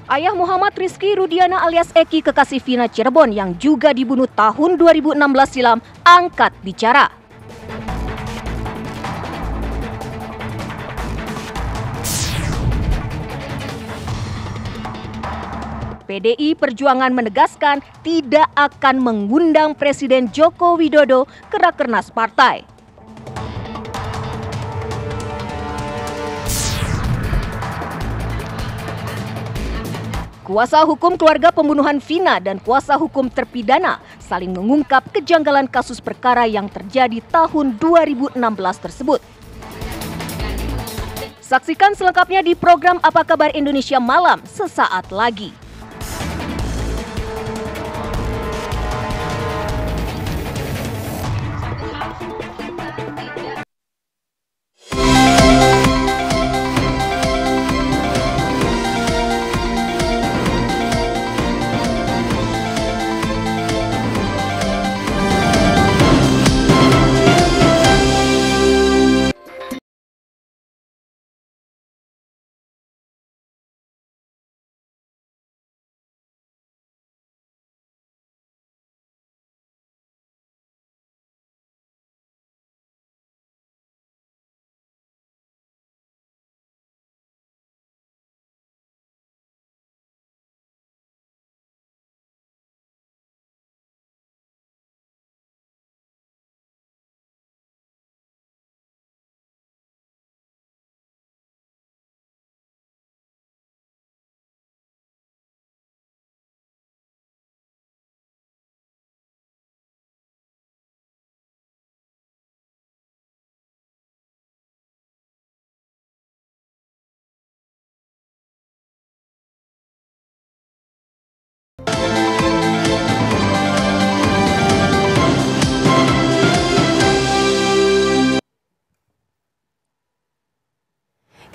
Ayah Muhammad Rizky Rudiana alias Eki kekasih Vina Cirebon yang juga dibunuh tahun 2016 silam angkat bicara. PDI Perjuangan menegaskan tidak akan mengundang Presiden Joko Widodo ke Rakernas partai. Kuasa hukum keluarga pembunuhan Vina dan kuasa hukum terpidana saling mengungkap kejanggalan kasus perkara yang terjadi tahun 2016 tersebut. Saksikan selengkapnya di program Apa Kabar Indonesia Malam sesaat lagi.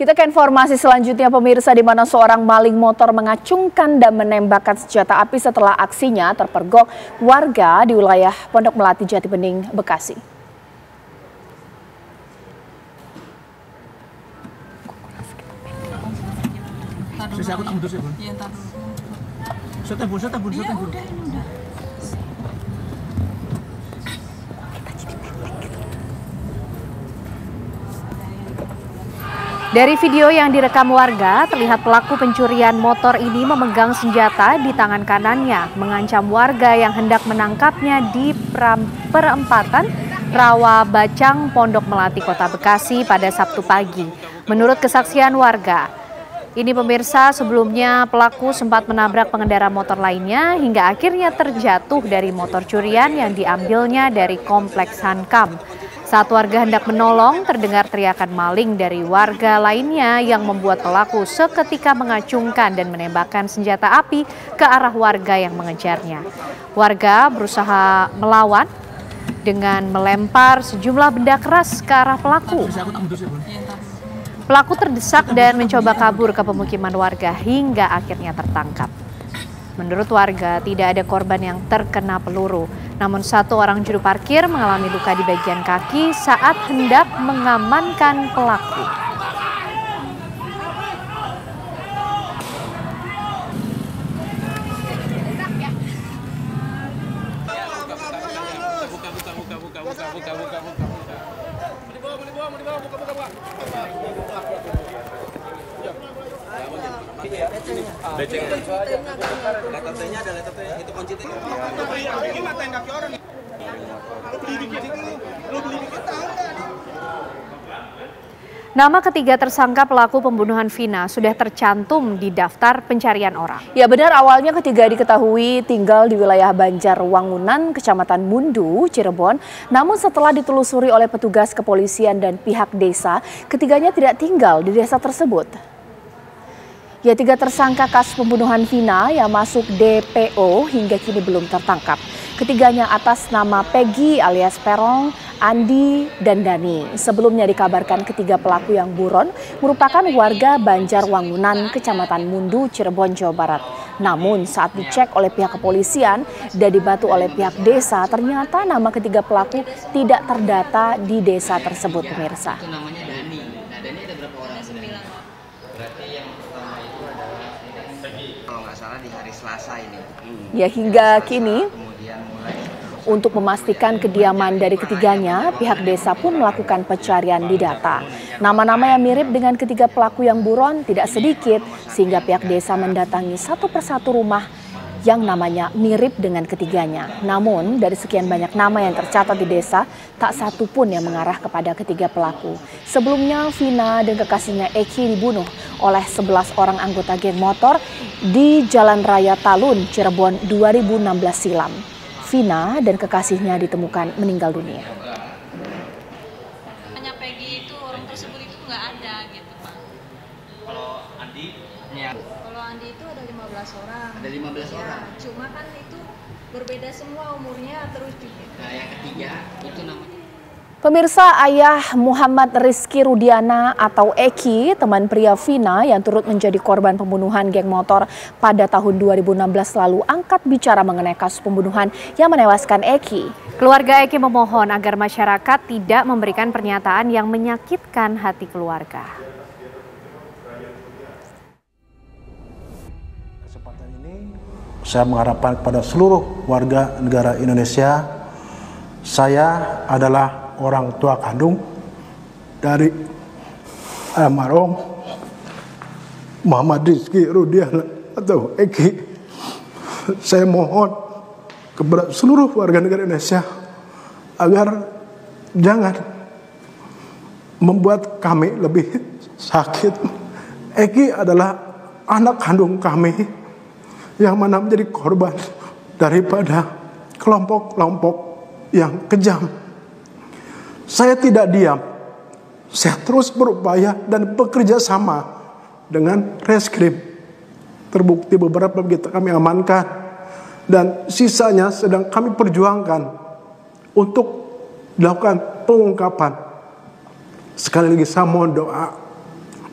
Kita ke informasi selanjutnya pemirsa, di mana seorang maling motor mengacungkan dan menembakkan senjata api setelah aksinya terpergok warga di wilayah Pondok Melati, Jatibening, Bekasi. Dari video yang direkam warga, terlihat pelaku pencurian motor ini memegang senjata di tangan kanannya, mengancam warga yang hendak menangkapnya di perempatan Rawa Bacang, Pondok Melati, Kota Bekasi pada Sabtu pagi. Menurut kesaksian warga, ini pemirsa, sebelumnya pelaku sempat menabrak pengendara motor lainnya hingga akhirnya terjatuh dari motor curian yang diambilnya dari kompleks Hankam. Saat warga hendak menolong, terdengar teriakan maling dari warga lainnya yang membuat pelaku seketika mengacungkan dan menembakkan senjata api ke arah warga yang mengejarnya. Warga berusaha melawan dengan melempar sejumlah benda keras ke arah pelaku. Pelaku terdesak dan mencoba kabur ke pemukiman warga hingga akhirnya tertangkap. Menurut warga, tidak ada korban yang terkena peluru. Namun satu orang juru parkir mengalami luka di bagian kaki saat hendak mengamankan pelaku. Nama ketiga tersangka pelaku pembunuhan Vina sudah tercantum di daftar pencarian orang. Ya benar, awalnya ketiga diketahui tinggal di wilayah Banjarwangunan, Kecamatan Mundu, Cirebon. Namun setelah ditelusuri oleh petugas kepolisian dan pihak desa, ketiganya tidak tinggal di desa tersebut. Ya, tiga tersangka kasus pembunuhan Vina yang masuk DPO hingga kini belum tertangkap. Ketiganya atas nama Peggy alias Perong, Andi, dan Dani. Sebelumnya dikabarkan ketiga pelaku yang buron merupakan warga Banjarwangunan, Kecamatan Mundu, Cirebon, Jawa Barat. Namun saat dicek oleh pihak kepolisian dan dibantu oleh pihak desa, ternyata nama ketiga pelaku tidak terdata di desa tersebut, pemirsa. Berarti yang pertama itu adalah kalau nggak salah di hari Selasa ini. Ya, hingga Selasa, kini kemudian mulai untuk memastikan kediaman dari ketiganya, pihak desa pun melakukan pencarian di data. Nama-nama yang mirip dengan ketiga pelaku yang buron tidak sedikit, sehingga pihak desa mendatangi satu persatu rumah yang namanya mirip dengan ketiganya. Namun, dari sekian banyak nama yang tercatat di desa, tak satu pun yang mengarah kepada ketiga pelaku. Sebelumnya, Vina dan kekasihnya Eki dibunuh oleh 11 orang anggota geng motor di Jalan Raya Talun, Cirebon 2016 silam. Vina dan kekasihnya ditemukan meninggal dunia. Hanya Peggy itu orang tersebut itu nggak ada gitu Pak. kalau Andi ya. Kalau Andi itu ada 15 orang. Ada 15 ya, orang. Cuma kan itu berbeda semua umurnya terus juga. Nah, yang ketiga itu namanya. Pemirsa, ayah Muhammad Rizky Rudiana atau Eki, teman pria Vina yang turut menjadi korban pembunuhan geng motor pada tahun 2016 lalu, angkat bicara mengenai kasus pembunuhan yang menewaskan Eki. Keluarga Eki memohon agar masyarakat tidak memberikan pernyataan yang menyakitkan hati keluarga. Kesempatan ini saya mengharapkan kepada seluruh warga negara Indonesia, saya adalah orang tua kandung dari almarhum Muhammad Rizky Rudiana atau Eki. Saya mohon kepada seluruh warga negara Indonesia agar jangan membuat kami lebih sakit. Eki adalah anak kandung kami yang mana menjadi korban daripada kelompok-kelompok yang kejam. Saya tidak diam, saya terus berupaya dan bekerja sama dengan reskrim. Terbukti beberapa kita kami amankan dan sisanya sedang kami perjuangkan untuk dilakukan pengungkapan. Sekali lagi saya mohon doa,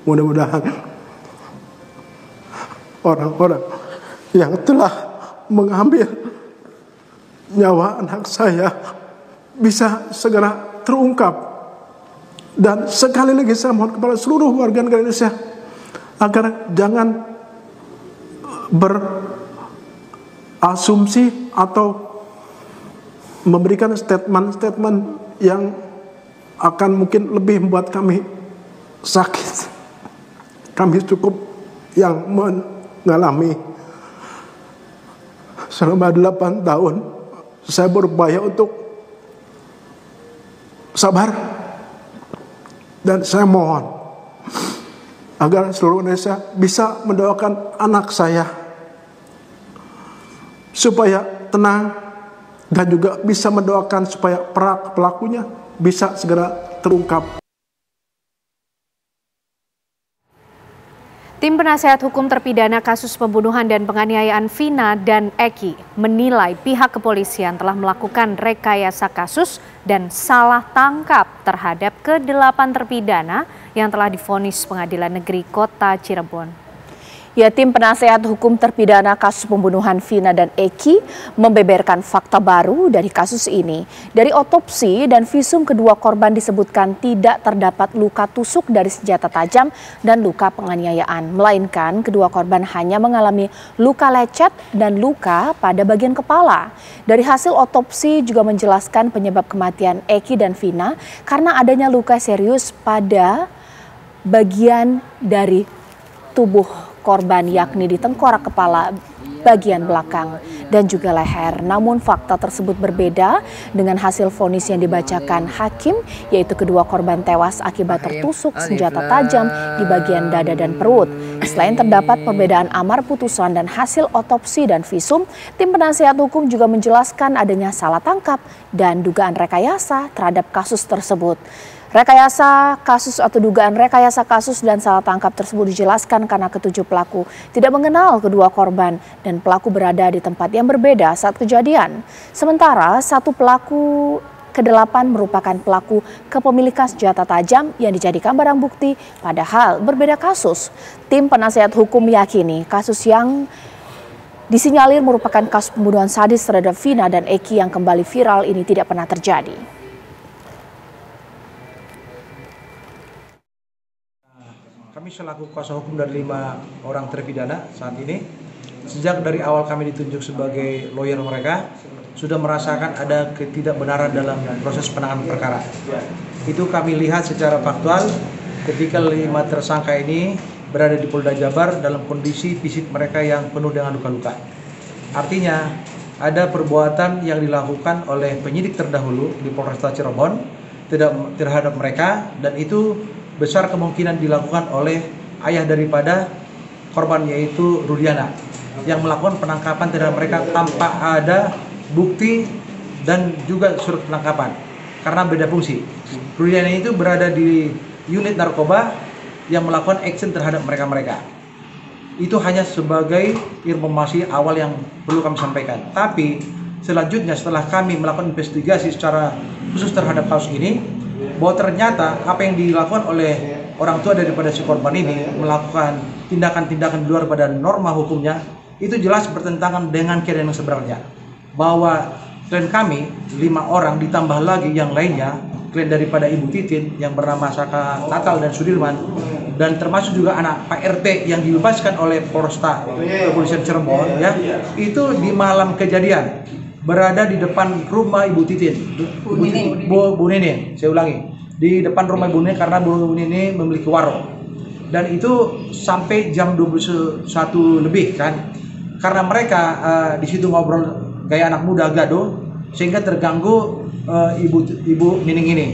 mudah-mudahan orang-orang yang telah mengambil nyawa anak saya bisa segera terungkap. Dan sekali lagi saya mohon kepada seluruh warga negara Indonesia agar jangan berasumsi atau memberikan statement-statement yang akan mungkin lebih membuat kami sakit. Kami cukup yang mengalami selama 8 tahun saya berupaya untuk sabar, dan saya mohon agar seluruh Indonesia bisa mendoakan anak saya supaya tenang dan juga bisa mendoakan supaya pelakunya bisa segera terungkap. Tim penasehat hukum terpidana kasus pembunuhan dan penganiayaan Vina dan Eki menilai pihak kepolisian telah melakukan rekayasa kasus dan salah tangkap terhadap ke-8 terpidana yang telah divonis Pengadilan Negeri Kota Cirebon. Ya, tim penasehat hukum terpidana kasus pembunuhan Vina dan Eki membeberkan fakta baru dari kasus ini. Dari otopsi dan visum kedua korban disebutkan tidak terdapat luka tusuk dari senjata tajam dan luka penganiayaan, melainkan kedua korban hanya mengalami luka lecet dan luka pada bagian kepala. Dari hasil otopsi juga menjelaskan penyebab kematian Eki dan Vina karena adanya luka serius pada bagian dari tubuh korban, yakni di tengkorak kepala bagian belakang dan juga leher. Namun fakta tersebut berbeda dengan hasil vonis yang dibacakan hakim, yaitu kedua korban tewas akibat tertusuk senjata tajam di bagian dada dan perut. Selain terdapat perbedaan amar putusan dan hasil otopsi dan visum, tim penasehat hukum juga menjelaskan adanya salah tangkap dan dugaan rekayasa terhadap kasus tersebut. Rekayasa kasus atau dugaan rekayasa kasus dan salah tangkap tersebut dijelaskan karena ketujuh pelaku tidak mengenal kedua korban dan pelaku berada di tempat yang berbeda saat kejadian. Sementara satu pelaku ke-8 merupakan pelaku kepemilikan senjata tajam yang dijadikan barang bukti, padahal berbeda kasus. Tim penasehat hukum meyakini kasus yang disinyalir merupakan kasus pembunuhan sadis terhadap Vina dan Eki yang kembali viral ini tidak pernah terjadi. Kami selaku kuasa hukum dari 5 orang terpidana saat ini, sejak dari awal kami ditunjuk sebagai lawyer mereka, sudah merasakan ada ketidakbenaran dalam proses penanganan perkara. Itu kami lihat secara faktual ketika 5 tersangka ini berada di Polda Jabar dalam kondisi fisik mereka yang penuh dengan luka-luka. Artinya, ada perbuatan yang dilakukan oleh penyidik terdahulu di Polresta Cirebon terhadap mereka, dan itu besar kemungkinan dilakukan oleh ayah daripada korban, yaitu Rudiana, yang melakukan penangkapan terhadap mereka tanpa ada bukti dan juga surat penangkapan karena beda fungsi. Rudiana itu berada di unit narkoba yang melakukan action terhadap mereka-mereka. Itu hanya sebagai informasi awal yang perlu kami sampaikan. Tapi selanjutnya setelah kami melakukan investigasi secara khusus terhadap kasus ini, bahwa ternyata apa yang dilakukan oleh orang tua daripada si korban ini melakukan tindakan-tindakan di luar pada norma hukumnya, itu jelas bertentangan dengan keadaan yang sebenarnya. Bahwa klien kami 5 orang ditambah lagi yang lainnya, klien daripada Ibu Titin yang bernama Saka Natal dan Sudirman, dan termasuk juga anak Pak RT yang dibebaskan oleh Polresta Kepolisian Cirebon, ya, itu di malam kejadian berada di depan rumah Ibu Titin, Bu Nini, saya ulangi, di depan rumah Ibu Nini karena Bu Nini memiliki warung, dan itu sampai jam 21 lebih kan, karena mereka di situ ngobrol kayak anak muda gaduh sehingga terganggu Ibu Nining ini.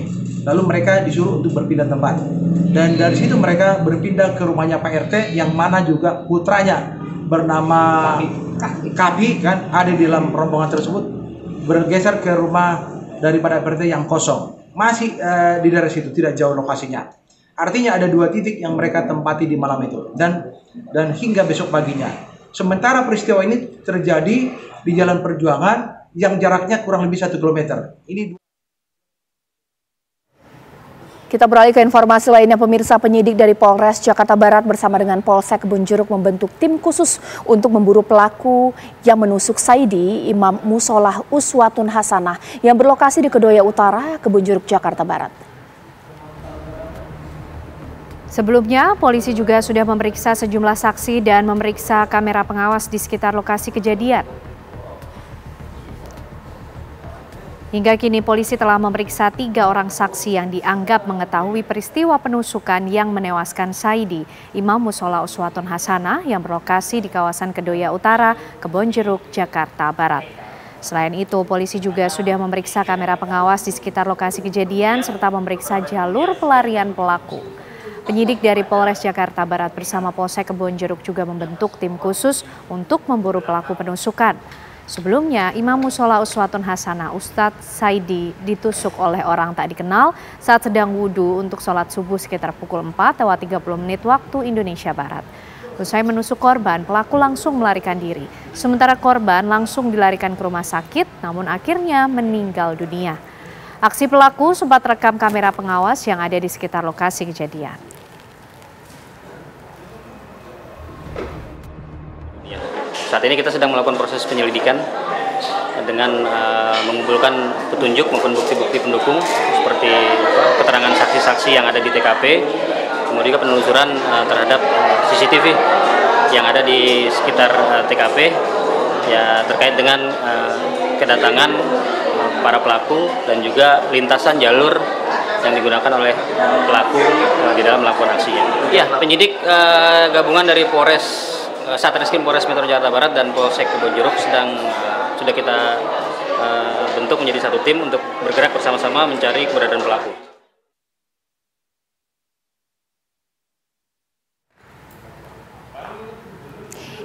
Lalu mereka disuruh untuk berpindah tempat, dan dari situ mereka berpindah ke rumahnya Pak RT yang mana juga putranya bernama Kabi kan ada di dalam rombongan tersebut, bergeser ke rumah daripada RT yang kosong, masih di daerah situ, tidak jauh lokasinya. Artinya ada 2 titik yang mereka tempati di malam itu dan hingga besok paginya. Sementara peristiwa ini terjadi di Jalan Perjuangan yang jaraknya kurang lebih 1 kilometer. Ini Kita beralih ke informasi lainnya, pemirsa. Penyidik dari Polres Jakarta Barat bersama dengan Polsek Kebun Jeruk membentuk tim khusus untuk memburu pelaku yang menusuk Saidi, Imam Musolah Uswatun Hasanah yang berlokasi di Kedoya Utara, Kebun Jeruk, Jakarta Barat. Sebelumnya, polisi juga sudah memeriksa sejumlah saksi dan memeriksa kamera pengawas di sekitar lokasi kejadian. Hingga kini polisi telah memeriksa 3 orang saksi yang dianggap mengetahui peristiwa penusukan yang menewaskan Saidi, Imam Musolah Uswatun Hasanah yang berlokasi di kawasan Kedoya Utara, Kebon Jeruk, Jakarta Barat. Selain itu, polisi juga sudah memeriksa kamera pengawas di sekitar lokasi kejadian serta memeriksa jalur pelarian pelaku. Penyidik dari Polres Jakarta Barat bersama Polsek Kebon Jeruk juga membentuk tim khusus untuk memburu pelaku penusukan. Sebelumnya, Imam Musolah Uswatun Hasanah Ustadz Saidi ditusuk oleh orang tak dikenal saat sedang wudhu untuk sholat subuh sekitar pukul 4:30 waktu Indonesia Barat. Usai menusuk korban, pelaku langsung melarikan diri. Sementara korban langsung dilarikan ke rumah sakit, namun akhirnya meninggal dunia. Aksi pelaku sempat rekam kamera pengawas yang ada di sekitar lokasi kejadian. Saat ini kita sedang melakukan proses penyelidikan dengan mengumpulkan petunjuk maupun bukti-bukti pendukung seperti keterangan saksi-saksi yang ada di TKP, kemudian juga penelusuran terhadap CCTV yang ada di sekitar TKP ya terkait dengan kedatangan para pelaku dan juga lintasan jalur yang digunakan oleh pelaku di dalam melakukan aksinya. Ya, penyidik gabungan dari Polres Satreskrim Polres Metro Jakarta Barat dan Polsek Kebon Jeruk sudah kita bentuk menjadi satu tim untuk bergerak bersama-sama mencari keberadaan pelaku.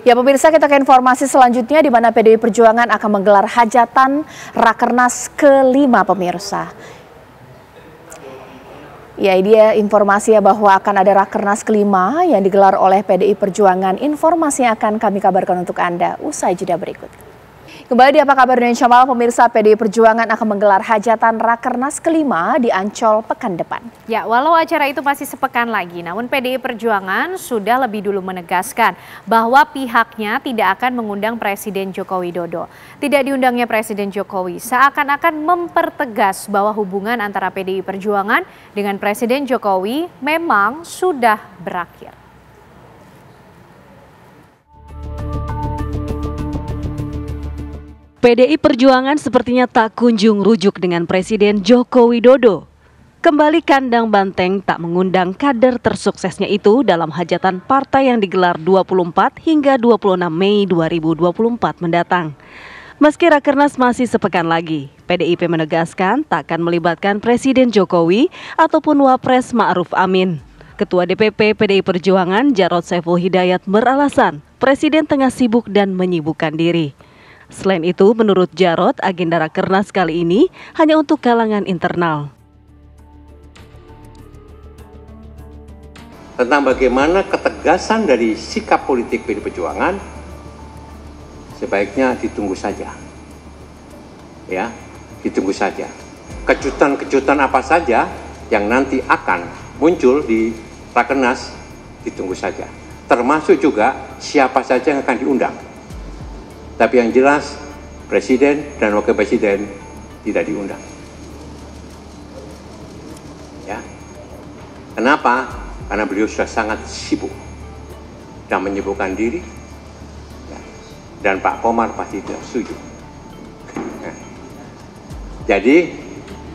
Ya pemirsa, kita ke informasi selanjutnya di mana PDI Perjuangan akan menggelar hajatan Rakernas ke-5 pemirsa. Ya, ini dia informasi ya bahwa akan ada Rakernas ke-5 yang digelar oleh PDI Perjuangan. Informasi yang akan kami kabarkan untuk Anda usai jeda berikut. Kembali di Apa Kabar Indonesia Malam, pemirsa, PDI Perjuangan akan menggelar hajatan Rakernas ke-5 di Ancol pekan depan. Ya, walau acara itu masih sepekan lagi, namun PDI Perjuangan sudah lebih dulu menegaskan bahwa pihaknya tidak akan mengundang Presiden Joko Widodo. Tidak diundangnya Presiden Jokowi seakan-akan mempertegas bahwa hubungan antara PDI Perjuangan dengan Presiden Jokowi memang sudah berakhir. PDI Perjuangan sepertinya tak kunjung rujuk dengan Presiden Joko Widodo. Kembali kandang banteng tak mengundang kader tersuksesnya itu dalam hajatan partai yang digelar 24 hingga 26 Mei 2024 mendatang. Meski Rakernas masih sepekan lagi, PDIP menegaskan tak akan melibatkan Presiden Jokowi ataupun Wapres Ma'ruf Amin. Ketua DPP PDI Perjuangan Jarod Saiful Hidayat beralasan Presiden tengah sibuk dan menyibukkan diri. Selain itu, menurut Jarod, agenda Rakernas kali ini hanya untuk kalangan internal. Tentang bagaimana ketegasan dari sikap politik PDI Perjuangan, sebaiknya ditunggu saja. Ya, ditunggu saja. Kejutan-kejutan apa saja yang nanti akan muncul di Rakernas, ditunggu saja. Termasuk juga siapa saja yang akan diundang. Tapi yang jelas, Presiden dan Wakil Presiden tidak diundang. Ya. Kenapa? Karena beliau sudah sangat sibuk dan menyibukkan diri. Ya. Dan Pak Komar pasti tidak setuju. Ya. Jadi,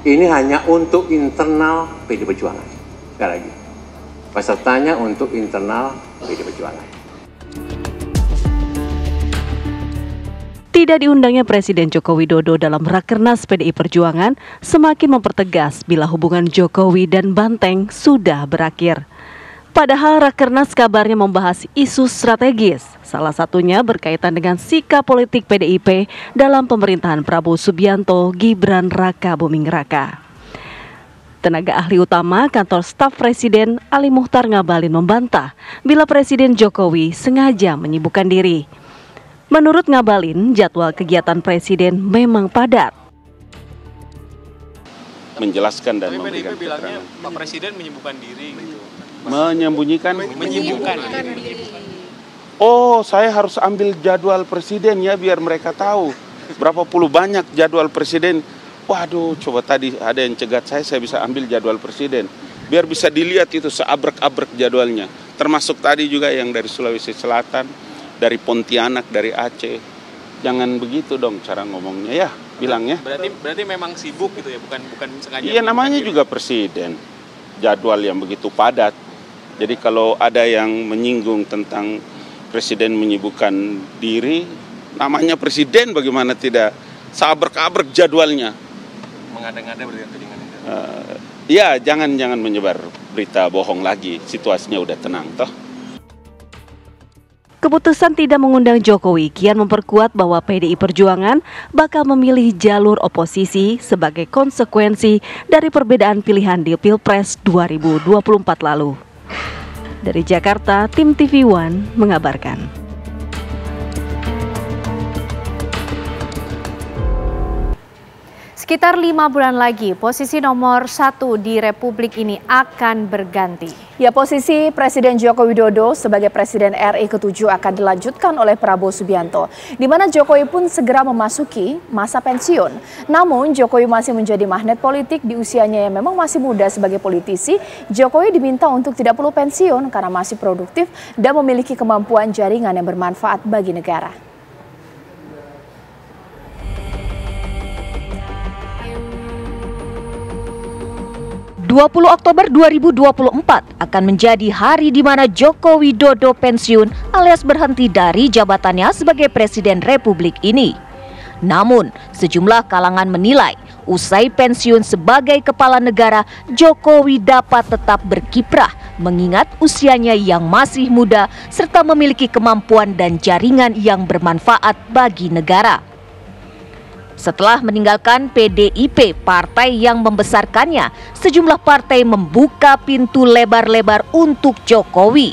ini hanya untuk internal PDI Perjuangan. Sekali lagi, pesertanya untuk internal PDI Perjuangan. Tidak diundangnya Presiden Joko Widodo dalam Rakernas PDI Perjuangan semakin mempertegas bila hubungan Jokowi dan Banteng sudah berakhir. Padahal Rakernas kabarnya membahas isu strategis, salah satunya berkaitan dengan sikap politik PDIP dalam pemerintahan Prabowo Subianto, Gibran Raka Buming Raka. Tenaga ahli utama kantor staf Presiden Ali Muhtar Ngabalin membantah bila Presiden Jokowi sengaja menyibukkan diri. Menurut Ngabalin, jadwal kegiatan Presiden memang padat. Menjelaskan dan memberikan bilangnya Pak Presiden menyibukkan diri gitu. Menyembunyikan? Menyibukkan diri. Oh, saya harus ambil jadwal Presiden ya biar mereka tahu berapa puluh banyak jadwal Presiden. Waduh, coba tadi ada yang cegat saya bisa ambil jadwal Presiden. Biar bisa dilihat itu seabrek-abrek jadwalnya. Termasuk tadi juga yang dari Sulawesi Selatan, dari Pontianak, dari Aceh. Jangan begitu dong cara ngomongnya ya, bilangnya. Berarti memang sibuk gitu ya, bukan sengaja. Iya, namanya juga Presiden. Jadwal yang begitu padat. Jadi kalau ada yang menyinggung tentang Presiden menyibukkan diri, namanya Presiden bagaimana tidak seabrek-abrek jadwalnya. Mengada-ngada berarti tudingan itu. Ya, jangan menyebar berita bohong lagi. Situasinya udah tenang toh. Keputusan tidak mengundang Jokowi kian memperkuat bahwa PDI Perjuangan bakal memilih jalur oposisi sebagai konsekuensi dari perbedaan pilihan di Pilpres 2024 lalu. Dari Jakarta, tim TV One mengabarkan. Sekitar 5 bulan lagi, posisi nomor 1 di Republik ini akan berganti. Ya, posisi Presiden Joko Widodo sebagai Presiden RI ke-7 akan dilanjutkan oleh Prabowo Subianto, di mana Jokowi pun segera memasuki masa pensiun. Namun, Jokowi masih menjadi magnet politik di usianya yang memang masih muda sebagai politisi. Jokowi diminta untuk tidak perlu pensiun karena masih produktif dan memiliki kemampuan jaringan yang bermanfaat bagi negara. 20 Oktober 2024 akan menjadi hari di mana Joko Widodo pensiun alias berhenti dari jabatannya sebagai Presiden Republik ini. Namun, sejumlah kalangan menilai usai pensiun sebagai kepala negara, Jokowi dapat tetap berkiprah mengingat usianya yang masih muda serta memiliki kemampuan dan jaringan yang bermanfaat bagi negara. Setelah meninggalkan PDIP, partai yang membesarkannya, sejumlah partai membuka pintu lebar-lebar untuk Jokowi.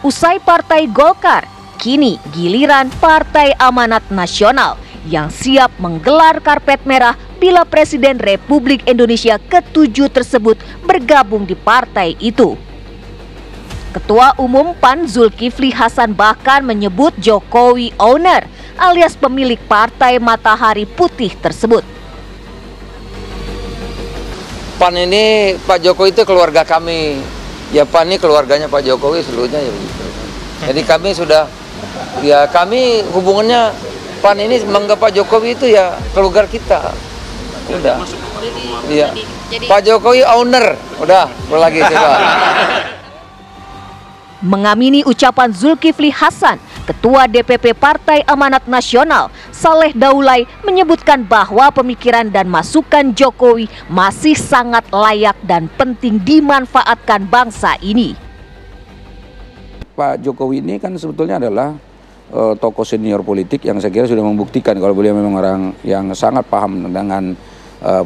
Usai Partai Golkar, Kini giliran Partai Amanat Nasional yang siap menggelar karpet merah bila Presiden Republik Indonesia ke-7 tersebut bergabung di partai itu. Ketua Umum PAN Zulkifli Hasan bahkan menyebut Jokowi owner alias pemilik Partai Matahari Putih tersebut. PAN ini, Pak Jokowi itu keluarga kami. Ya PAN ini keluarganya Pak Jokowi seluruhnya ya begitu. Jadi kami sudah, ya kami hubungannya PAN ini menganggap Pak Jokowi itu ya keluarga kita. Udah. Iya. Pak Jokowi owner. Udah, lagi coba. Mengamini ucapan Zulkifli Hasan, Ketua DPP Partai Amanat Nasional, Saleh Daulay menyebutkan bahwa pemikiran dan masukan Jokowi masih sangat layak dan penting dimanfaatkan bangsa ini. Pak Jokowi ini kan sebetulnya adalah tokoh senior politik yang saya kira sudah membuktikan kalau beliau memang orang yang sangat paham dengan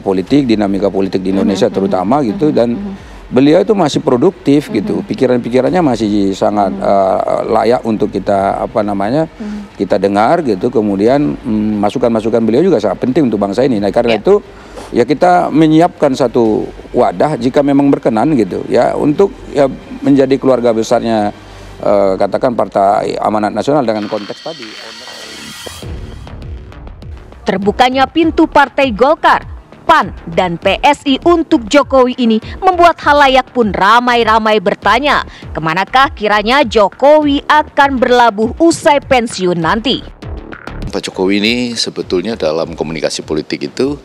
politik, dinamika politik di Indonesia terutama gitu, dan beliau itu masih produktif gitu, pikiran-pikirannya masih sangat layak untuk kita kita dengar gitu. Kemudian masukan-masukan beliau juga sangat penting untuk bangsa ini. Nah karena itu ya kita menyiapkan satu wadah jika memang berkenan gitu ya untuk ya menjadi keluarga besarnya katakan Partai Amanat Nasional dengan konteks tadi. Terbukanya pintu Partai Golkar, PAN, dan PSI untuk Jokowi ini membuat halayak pun ramai-ramai bertanya, kemanakah kiranya Jokowi akan berlabuh usai pensiun nanti. Pak Jokowi ini sebetulnya dalam komunikasi politik itu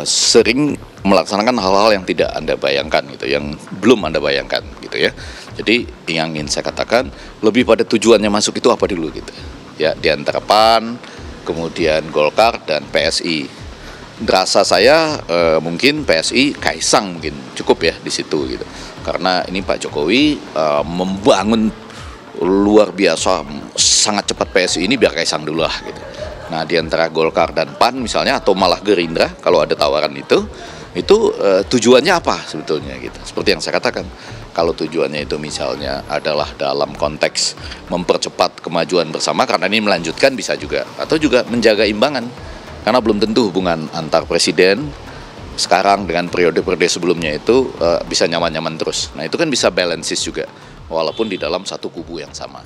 sering melaksanakan hal-hal yang tidak Anda bayangkan gitu, yang belum Anda bayangkan gitu ya. Jadi yang ingin saya katakan lebih pada tujuannya masuk itu apa dulu gitu. Ya di antara PAN, kemudian Golkar dan PSI. Rasa saya mungkin PSI Kaisang mungkin cukup ya di situ gitu. Karena ini Pak Jokowi membangun luar biasa sangat cepat PSI ini biar Kaisang dulu lah gitu. Nah di antara Golkar dan PAN misalnya atau malah Gerindra kalau ada tawaran itu tujuannya apa sebetulnya gitu. Seperti yang saya katakan, kalau tujuannya itu misalnya adalah dalam konteks mempercepat kemajuan bersama karena ini melanjutkan bisa juga, atau juga menjaga imbangan. Karena belum tentu hubungan antar presiden sekarang dengan periode-periode sebelumnya itu bisa nyaman-nyaman terus. Nah itu kan bisa balances juga, walaupun di dalam satu kubu yang sama.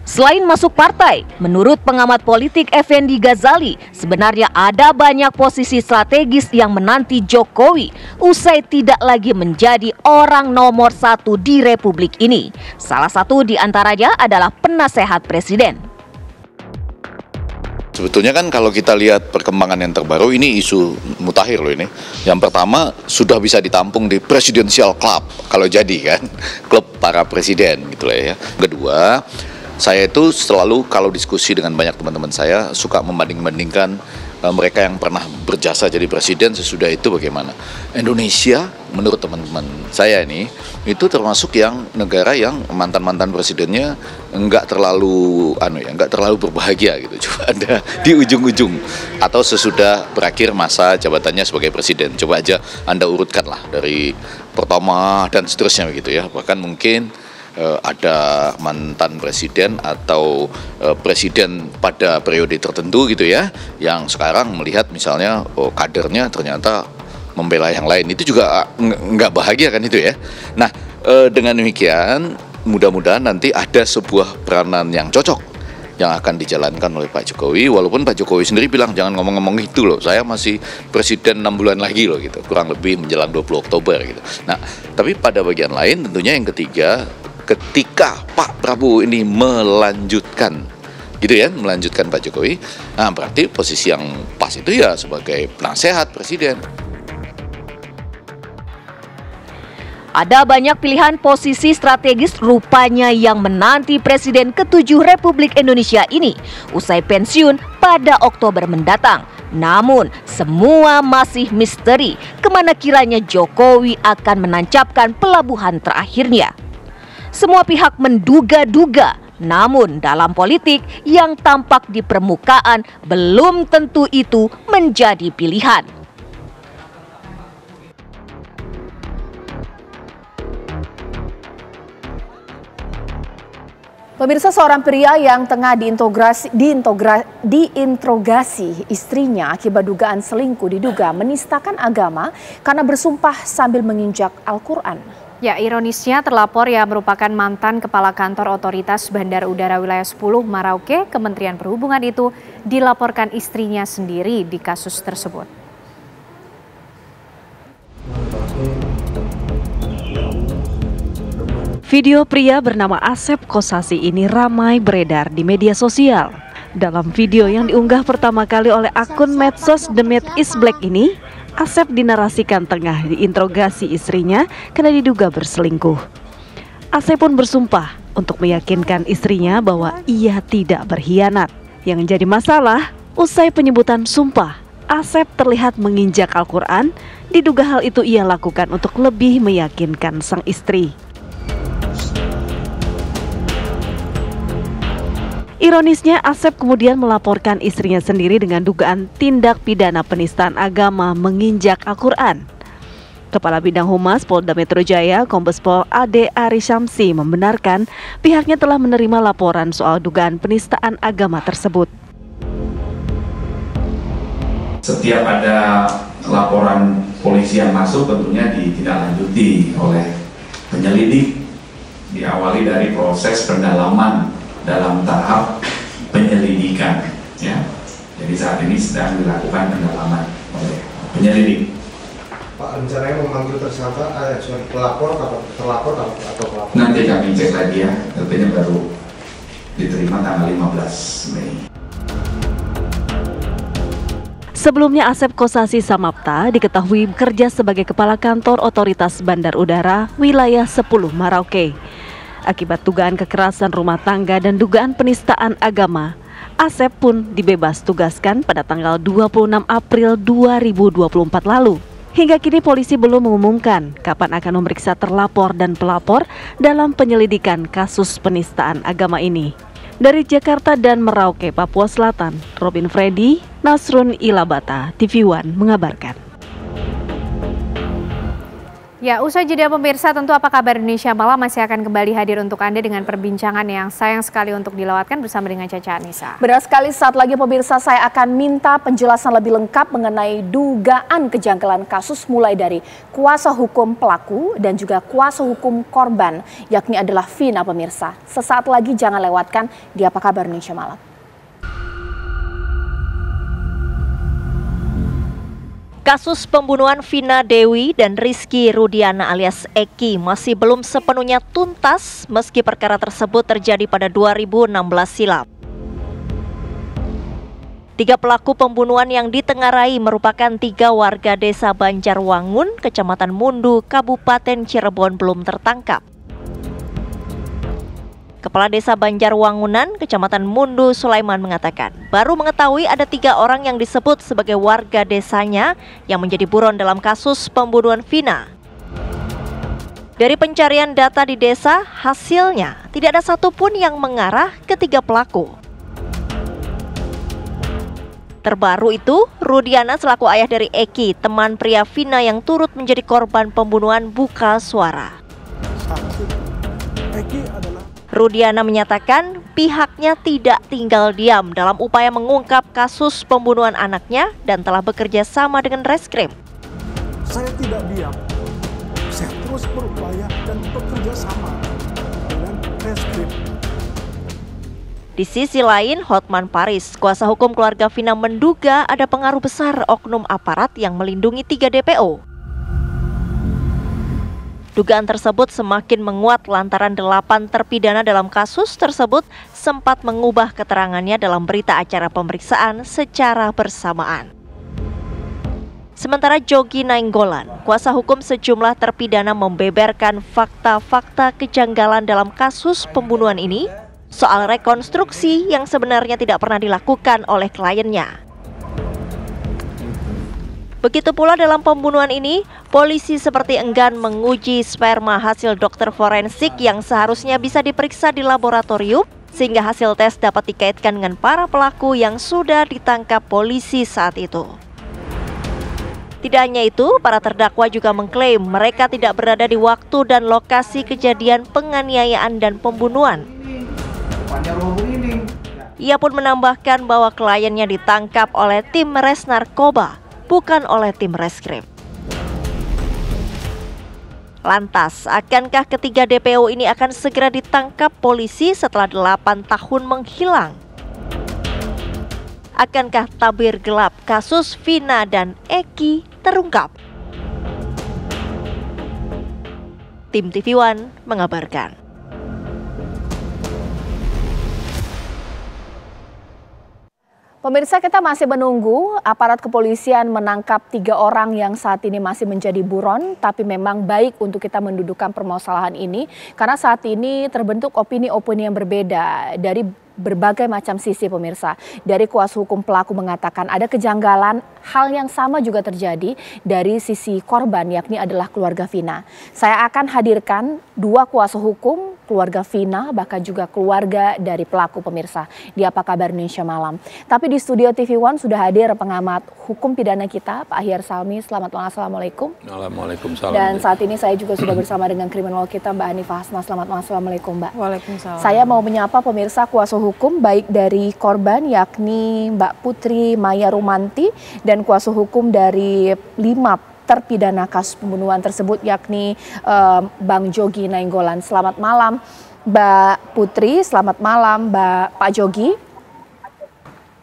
Selain masuk partai, menurut pengamat politik Effendi Ghazali, sebenarnya ada banyak posisi strategis yang menanti Jokowi usai tidak lagi menjadi orang nomor 1 di Republik ini. Salah satu di antaranya adalah penasehat presiden. Sebetulnya kan kalau kita lihat perkembangan yang terbaru ini isu mutakhir loh ini. Yang pertama sudah bisa ditampung di Presidential Club kalau jadi kan, klub para presiden gitu lah ya. Kedua, saya itu selalu kalau diskusi dengan banyak teman-teman saya suka membanding-bandingkan mereka yang pernah berjasa jadi presiden sesudah itu bagaimana. Indonesia menurut teman-teman saya ini itu termasuk yang negara yang mantan-mantan presidennya nggak terlalu berbahagia gitu. Coba ada di ujung-ujung atau sesudah berakhir masa jabatannya sebagai presiden. Coba aja Anda urutkan lah dari pertama dan seterusnya begitu ya. Bahkan mungkin ada mantan presiden atau presiden pada periode tertentu gitu ya, yang sekarang melihat misalnya kadernya ternyata membela yang lain, itu juga nggak bahagia kan itu ya. Nah dengan demikian mudah-mudahan nanti ada sebuah peranan yang cocok yang akan dijalankan oleh Pak Jokowi, walaupun Pak Jokowi sendiri bilang jangan ngomong-ngomong itu loh, saya masih presiden 6 bulan lagi loh gitu, kurang lebih menjelang 20 Oktober gitu. Nah tapi pada bagian lain tentunya yang ketiga, ketika Pak Prabowo ini melanjutkan gitu ya, melanjutkan Pak Jokowi, nah berarti posisi yang pas itu ya sebagai penasehat presiden. Ada banyak pilihan posisi strategis rupanya yang menanti Presiden ke-7 Republik Indonesia ini usai pensiun pada Oktober mendatang. Namun semua masih misteri kemana kiranya Jokowi akan menancapkan pelabuhan terakhirnya. Semua pihak menduga-duga, namun dalam politik yang tampak di permukaan belum tentu itu menjadi pilihan. Pemirsa, seorang pria yang tengah diinterogasi istrinya akibat dugaan selingkuh diduga menistakan agama karena bersumpah sambil menginjak Al-Quran. Ya, ironisnya terlapor yang merupakan mantan Kepala Kantor Otoritas Bandar Udara Wilayah 10 Merauke, Kementerian Perhubungan itu dilaporkan istrinya sendiri di kasus tersebut. Video pria bernama Asep Kosasi ini ramai beredar di media sosial. Dalam video yang diunggah pertama kali oleh akun medsos The Meat is Black ini, Asep dinarasikan tengah diinterogasi istrinya karena diduga berselingkuh. Asep pun bersumpah untuk meyakinkan istrinya bahwa ia tidak berkhianat. Yang menjadi masalah, usai penyebutan sumpah, Asep terlihat menginjak Al-Quran. Diduga hal itu ia lakukan untuk lebih meyakinkan sang istri. Ironisnya, Asep kemudian melaporkan istrinya sendiri dengan dugaan tindak pidana penistaan agama menginjak Al-Quran. Kepala Bidang Humas Polda Metro Jaya, Kombes Pol Ade Ari Syamsi membenarkan pihaknya telah menerima laporan soal dugaan penistaan agama tersebut. Setiap ada laporan polisi yang masuk tentunya ditindaklanjuti oleh penyelidik, diawali dari proses pendalaman dalam tahap penyelidikan, ya. Jadi saat ini sedang dilakukan pendalaman oleh penyelidik. Pak, rencananya memanggil tersangka, pelapor atau terlapor atau pelapor? Nanti kami cek lagi ya, tentunya baru diterima tanggal 15 Mei. Sebelumnya Asep Kosasi Samapta diketahui bekerja sebagai Kepala Kantor Otoritas Bandar Udara Wilayah 10 Merauke. Akibat dugaan kekerasan rumah tangga dan dugaan penistaan agama, Asep pun dibebas tugaskan pada tanggal 26 April 2024 lalu. Hingga kini polisi belum mengumumkan kapan akan memeriksa terlapor dan pelapor dalam penyelidikan kasus penistaan agama ini. Dari Jakarta dan Merauke, Papua Selatan, Robin Freddy, Nasrun Ilabata, TV One mengabarkan. Ya, usai jeda pemirsa, tentu Apa Kabar Indonesia Malam masih akan kembali hadir untuk Anda dengan perbincangan yang sayang sekali untuk dilewatkan bersama dengan Caca Anissa. Benar sekali, saat lagi pemirsa saya akan minta penjelasan lebih lengkap mengenai dugaan kejanggalan kasus mulai dari kuasa hukum pelaku dan juga kuasa hukum korban, yakni adalah Vina pemirsa. Sesaat lagi jangan lewatkan di Apa Kabar Indonesia Malam. Kasus pembunuhan Vina Dewi dan Rizky Rudiana alias Eki masih belum sepenuhnya tuntas meski perkara tersebut terjadi pada 2016 silam. 3 pelaku pembunuhan yang ditengarai merupakan 3 warga desa Banjarwangun, Kecamatan Mundu, Kabupaten Cirebon belum tertangkap. Kepala Desa Banjarwangunan, Kecamatan Mundu, Sulaiman mengatakan, baru mengetahui ada 3 orang yang disebut sebagai warga desanya yang menjadi buron dalam kasus pembunuhan Vina. Dari pencarian data di desa, hasilnya tidak ada satupun yang mengarah ke 3 pelaku. Terbaru itu, Rudiana selaku ayah dari Eki, teman pria Vina yang turut menjadi korban pembunuhan, buka suara. Rudiana menyatakan pihaknya tidak tinggal diam dalam upaya mengungkap kasus pembunuhan anaknya dan telah bekerja sama dengan Reskrim. Saya tidak diam, saya terus berupaya dan bekerja sama dengan Reskrim. Di sisi lain, Hotman Paris, kuasa hukum keluarga Vina menduga ada pengaruh besar oknum aparat yang melindungi 3 DPO. Dugaan tersebut semakin menguat lantaran 8 terpidana dalam kasus tersebut sempat mengubah keterangannya dalam berita acara pemeriksaan secara bersamaan. Sementara Jogi Nainggolan, kuasa hukum sejumlah terpidana membeberkan fakta-fakta kejanggalan dalam kasus pembunuhan ini soal rekonstruksi yang sebenarnya tidak pernah dilakukan oleh kliennya. Begitu pula dalam pembunuhan ini, polisi seperti enggan menguji sperma hasil dokter forensik yang seharusnya bisa diperiksa di laboratorium sehingga hasil tes dapat dikaitkan dengan para pelaku yang sudah ditangkap polisi saat itu. Tidak hanya itu, para terdakwa juga mengklaim mereka tidak berada di waktu dan lokasi kejadian penganiayaan dan pembunuhan. Ia pun menambahkan bahwa kliennya ditangkap oleh tim Res Narkoba, bukan oleh tim Reskrim. Lantas, akankah ketiga DPO ini akan segera ditangkap polisi setelah 8 tahun menghilang? Akankah tabir gelap kasus Vina dan Eki terungkap? Tim TV One mengabarkan. Pemirsa, kita masih menunggu aparat kepolisian menangkap 3 orang yang saat ini masih menjadi buron, tapi memang baik untuk kita mendudukan permasalahan ini karena saat ini terbentuk opini-opini yang berbeda dari berbagai macam sisi, pemirsa. Dari kuasa hukum pelaku mengatakan ada kejanggalan, hal yang sama juga terjadi dari sisi korban, yakni adalah keluarga Vina. Saya akan hadirkan 2 kuasa hukum, keluarga Vina, bahkan juga keluarga dari pelaku, pemirsa, di Apa Kabar Indonesia Malam. Tapi di studio TV One sudah hadir pengamat hukum pidana kita, Pak Ahyar Salmi. Selamat malam, assalamualaikum. Waalaikumsalam. Dan saat ini saya juga sudah bersama dengan kriminal kita, Mbak Hanifah Hasnah. Selamat malam, assalamualaikum, Mbak. Waalaikumsalam. Saya mau menyapa pemirsa kuasa hukum baik dari korban yakni Mbak Putri Maya Rumanti dan kuasa hukum dari 5 terpidana kasus pembunuhan tersebut yakni Bang Jogi Nainggolan. Selamat malam Mbak Putri, selamat malam Pak Jogi.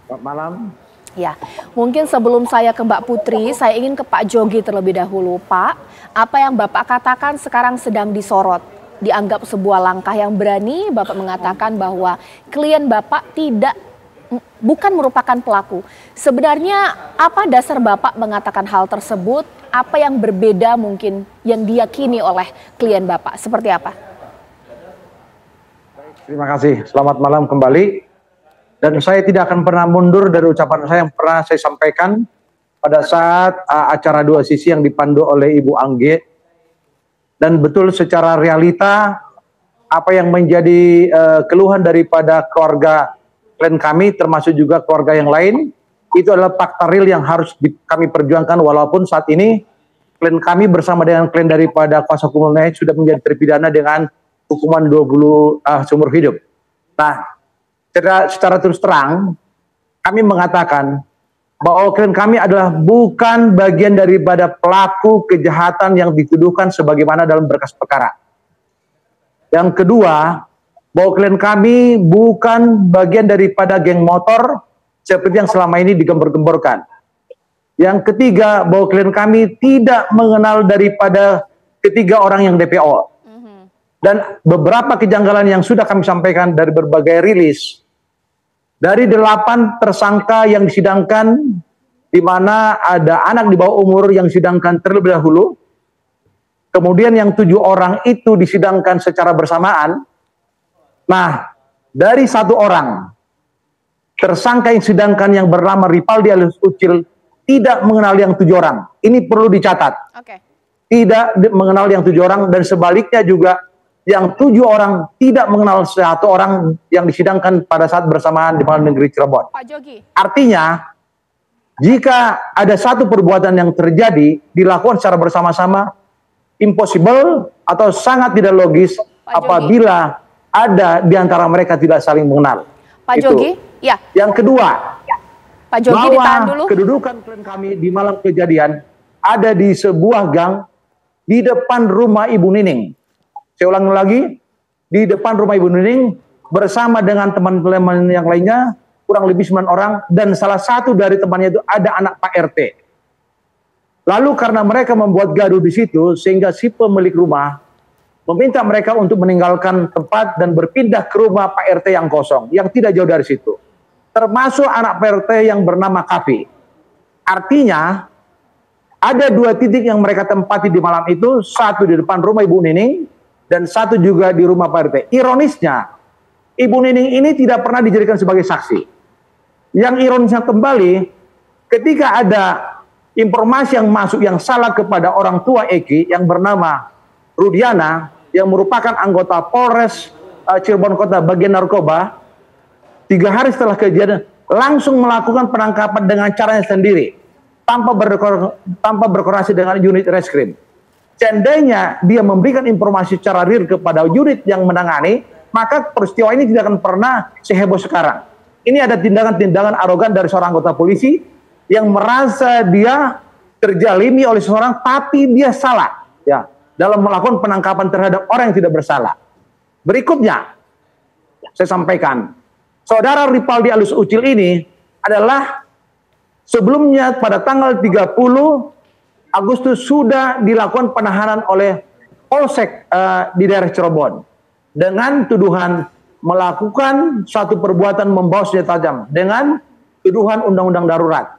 Selamat malam. Ya, mungkin sebelum saya ke Mbak Putri, saya ingin ke Pak Jogi terlebih dahulu. Pak, apa yang Bapak katakan sekarang sedang disorot, dianggap sebuah langkah yang berani. Bapak mengatakan bahwa klien Bapak bukan merupakan pelaku. Sebenarnya apa dasar Bapak mengatakan hal tersebut? Apa yang berbeda mungkin yang diyakini oleh klien Bapak? Seperti apa? Terima kasih. Selamat malam kembali. Dan saya tidak akan pernah mundur dari ucapan saya yang pernah saya sampaikan pada saat acara 2 Sisi yang dipandu oleh Ibu Angge. Dan betul secara realita apa yang menjadi keluhan daripada keluarga klien kami termasuk juga keluarga yang lain itu adalah fakta real yang harus kami perjuangkan, walaupun saat ini klien kami bersama dengan klien daripada kuasa hukum lain sudah menjadi terpidana dengan hukuman 20 seumur hidup. Nah, secara terus terang kami mengatakan bahwa klien kami adalah bukan bagian daripada pelaku kejahatan yang dituduhkan sebagaimana dalam berkas perkara. Yang kedua, bahwa klien kami bukan bagian daripada geng motor seperti yang selama ini digembor-gemborkan. Yang ketiga, bahwa klien kami tidak mengenal daripada ketiga orang yang DPO. Dan beberapa kejanggalan yang sudah kami sampaikan dari berbagai rilis. Dari 8 tersangka yang disidangkan, di mana ada anak di bawah umur yang disidangkan terlebih dahulu. Kemudian yang 7 orang itu disidangkan secara bersamaan. Nah, dari 1 orang, tersangka yang disidangkan yang bernama Ripaldi alias Ucil, tidak mengenal yang 7 orang. Ini perlu dicatat. Tidak mengenal yang 7 orang, dan sebaliknya juga yang 7 orang tidak mengenal 1 orang yang disidangkan pada saat bersamaan di Pengadilan Negeri Cirebon. Pak Jogi. Artinya, jika ada satu perbuatan yang terjadi dilakukan secara bersama-sama, impossible atau sangat tidak logis apabila ada di antara mereka tidak saling mengenal. Pak Jogi, ya. Yang kedua, Pak Jogi ditahan dulu. Kedudukan klien kami di malam kejadian ada di sebuah gang di depan rumah Ibu Nining. Saya ulangi lagi, di depan rumah Ibu Nining bersama dengan teman-teman yang lainnya, kurang lebih 9 orang, dan salah satu dari temannya itu ada anak Pak RT. Lalu karena mereka membuat gaduh di situ, sehingga si pemilik rumah meminta mereka untuk meninggalkan tempat dan berpindah ke rumah Pak RT yang kosong, yang tidak jauh dari situ. Termasuk anak Pak RT yang bernama Kavi. Artinya, ada 2 titik yang mereka tempati di malam itu, satu di depan rumah Ibu Nining, dan satu juga di rumah Pak RT. Ironisnya, Ibu Nining ini tidak pernah dijadikan sebagai saksi. Yang ironisnya kembali, ketika ada informasi yang masuk yang salah kepada orang tua Eki yang bernama Rudiana, yang merupakan anggota Polres Cirebon Kota bagian narkoba, 3 hari setelah kejadian langsung melakukan penangkapan dengan caranya sendiri, tanpa berkoordinasi dengan unit reskrim. Seandainya dia memberikan informasi secara real kepada unit yang menangani, maka peristiwa ini tidak akan pernah seheboh sekarang. Ini ada tindakan-tindakan arogan dari seorang anggota polisi yang merasa dia terjalimi oleh seseorang, tapi dia salah ya dalam melakukan penangkapan terhadap orang yang tidak bersalah. Berikutnya, saya sampaikan, saudara Ripaldi Alus Ucil ini adalah sebelumnya pada tanggal 30 Agustus sudah dilakukan penahanan oleh Polsek di daerah Cirebon dengan tuduhan melakukan suatu perbuatan membawa senjata tajam dengan tuduhan undang-undang darurat.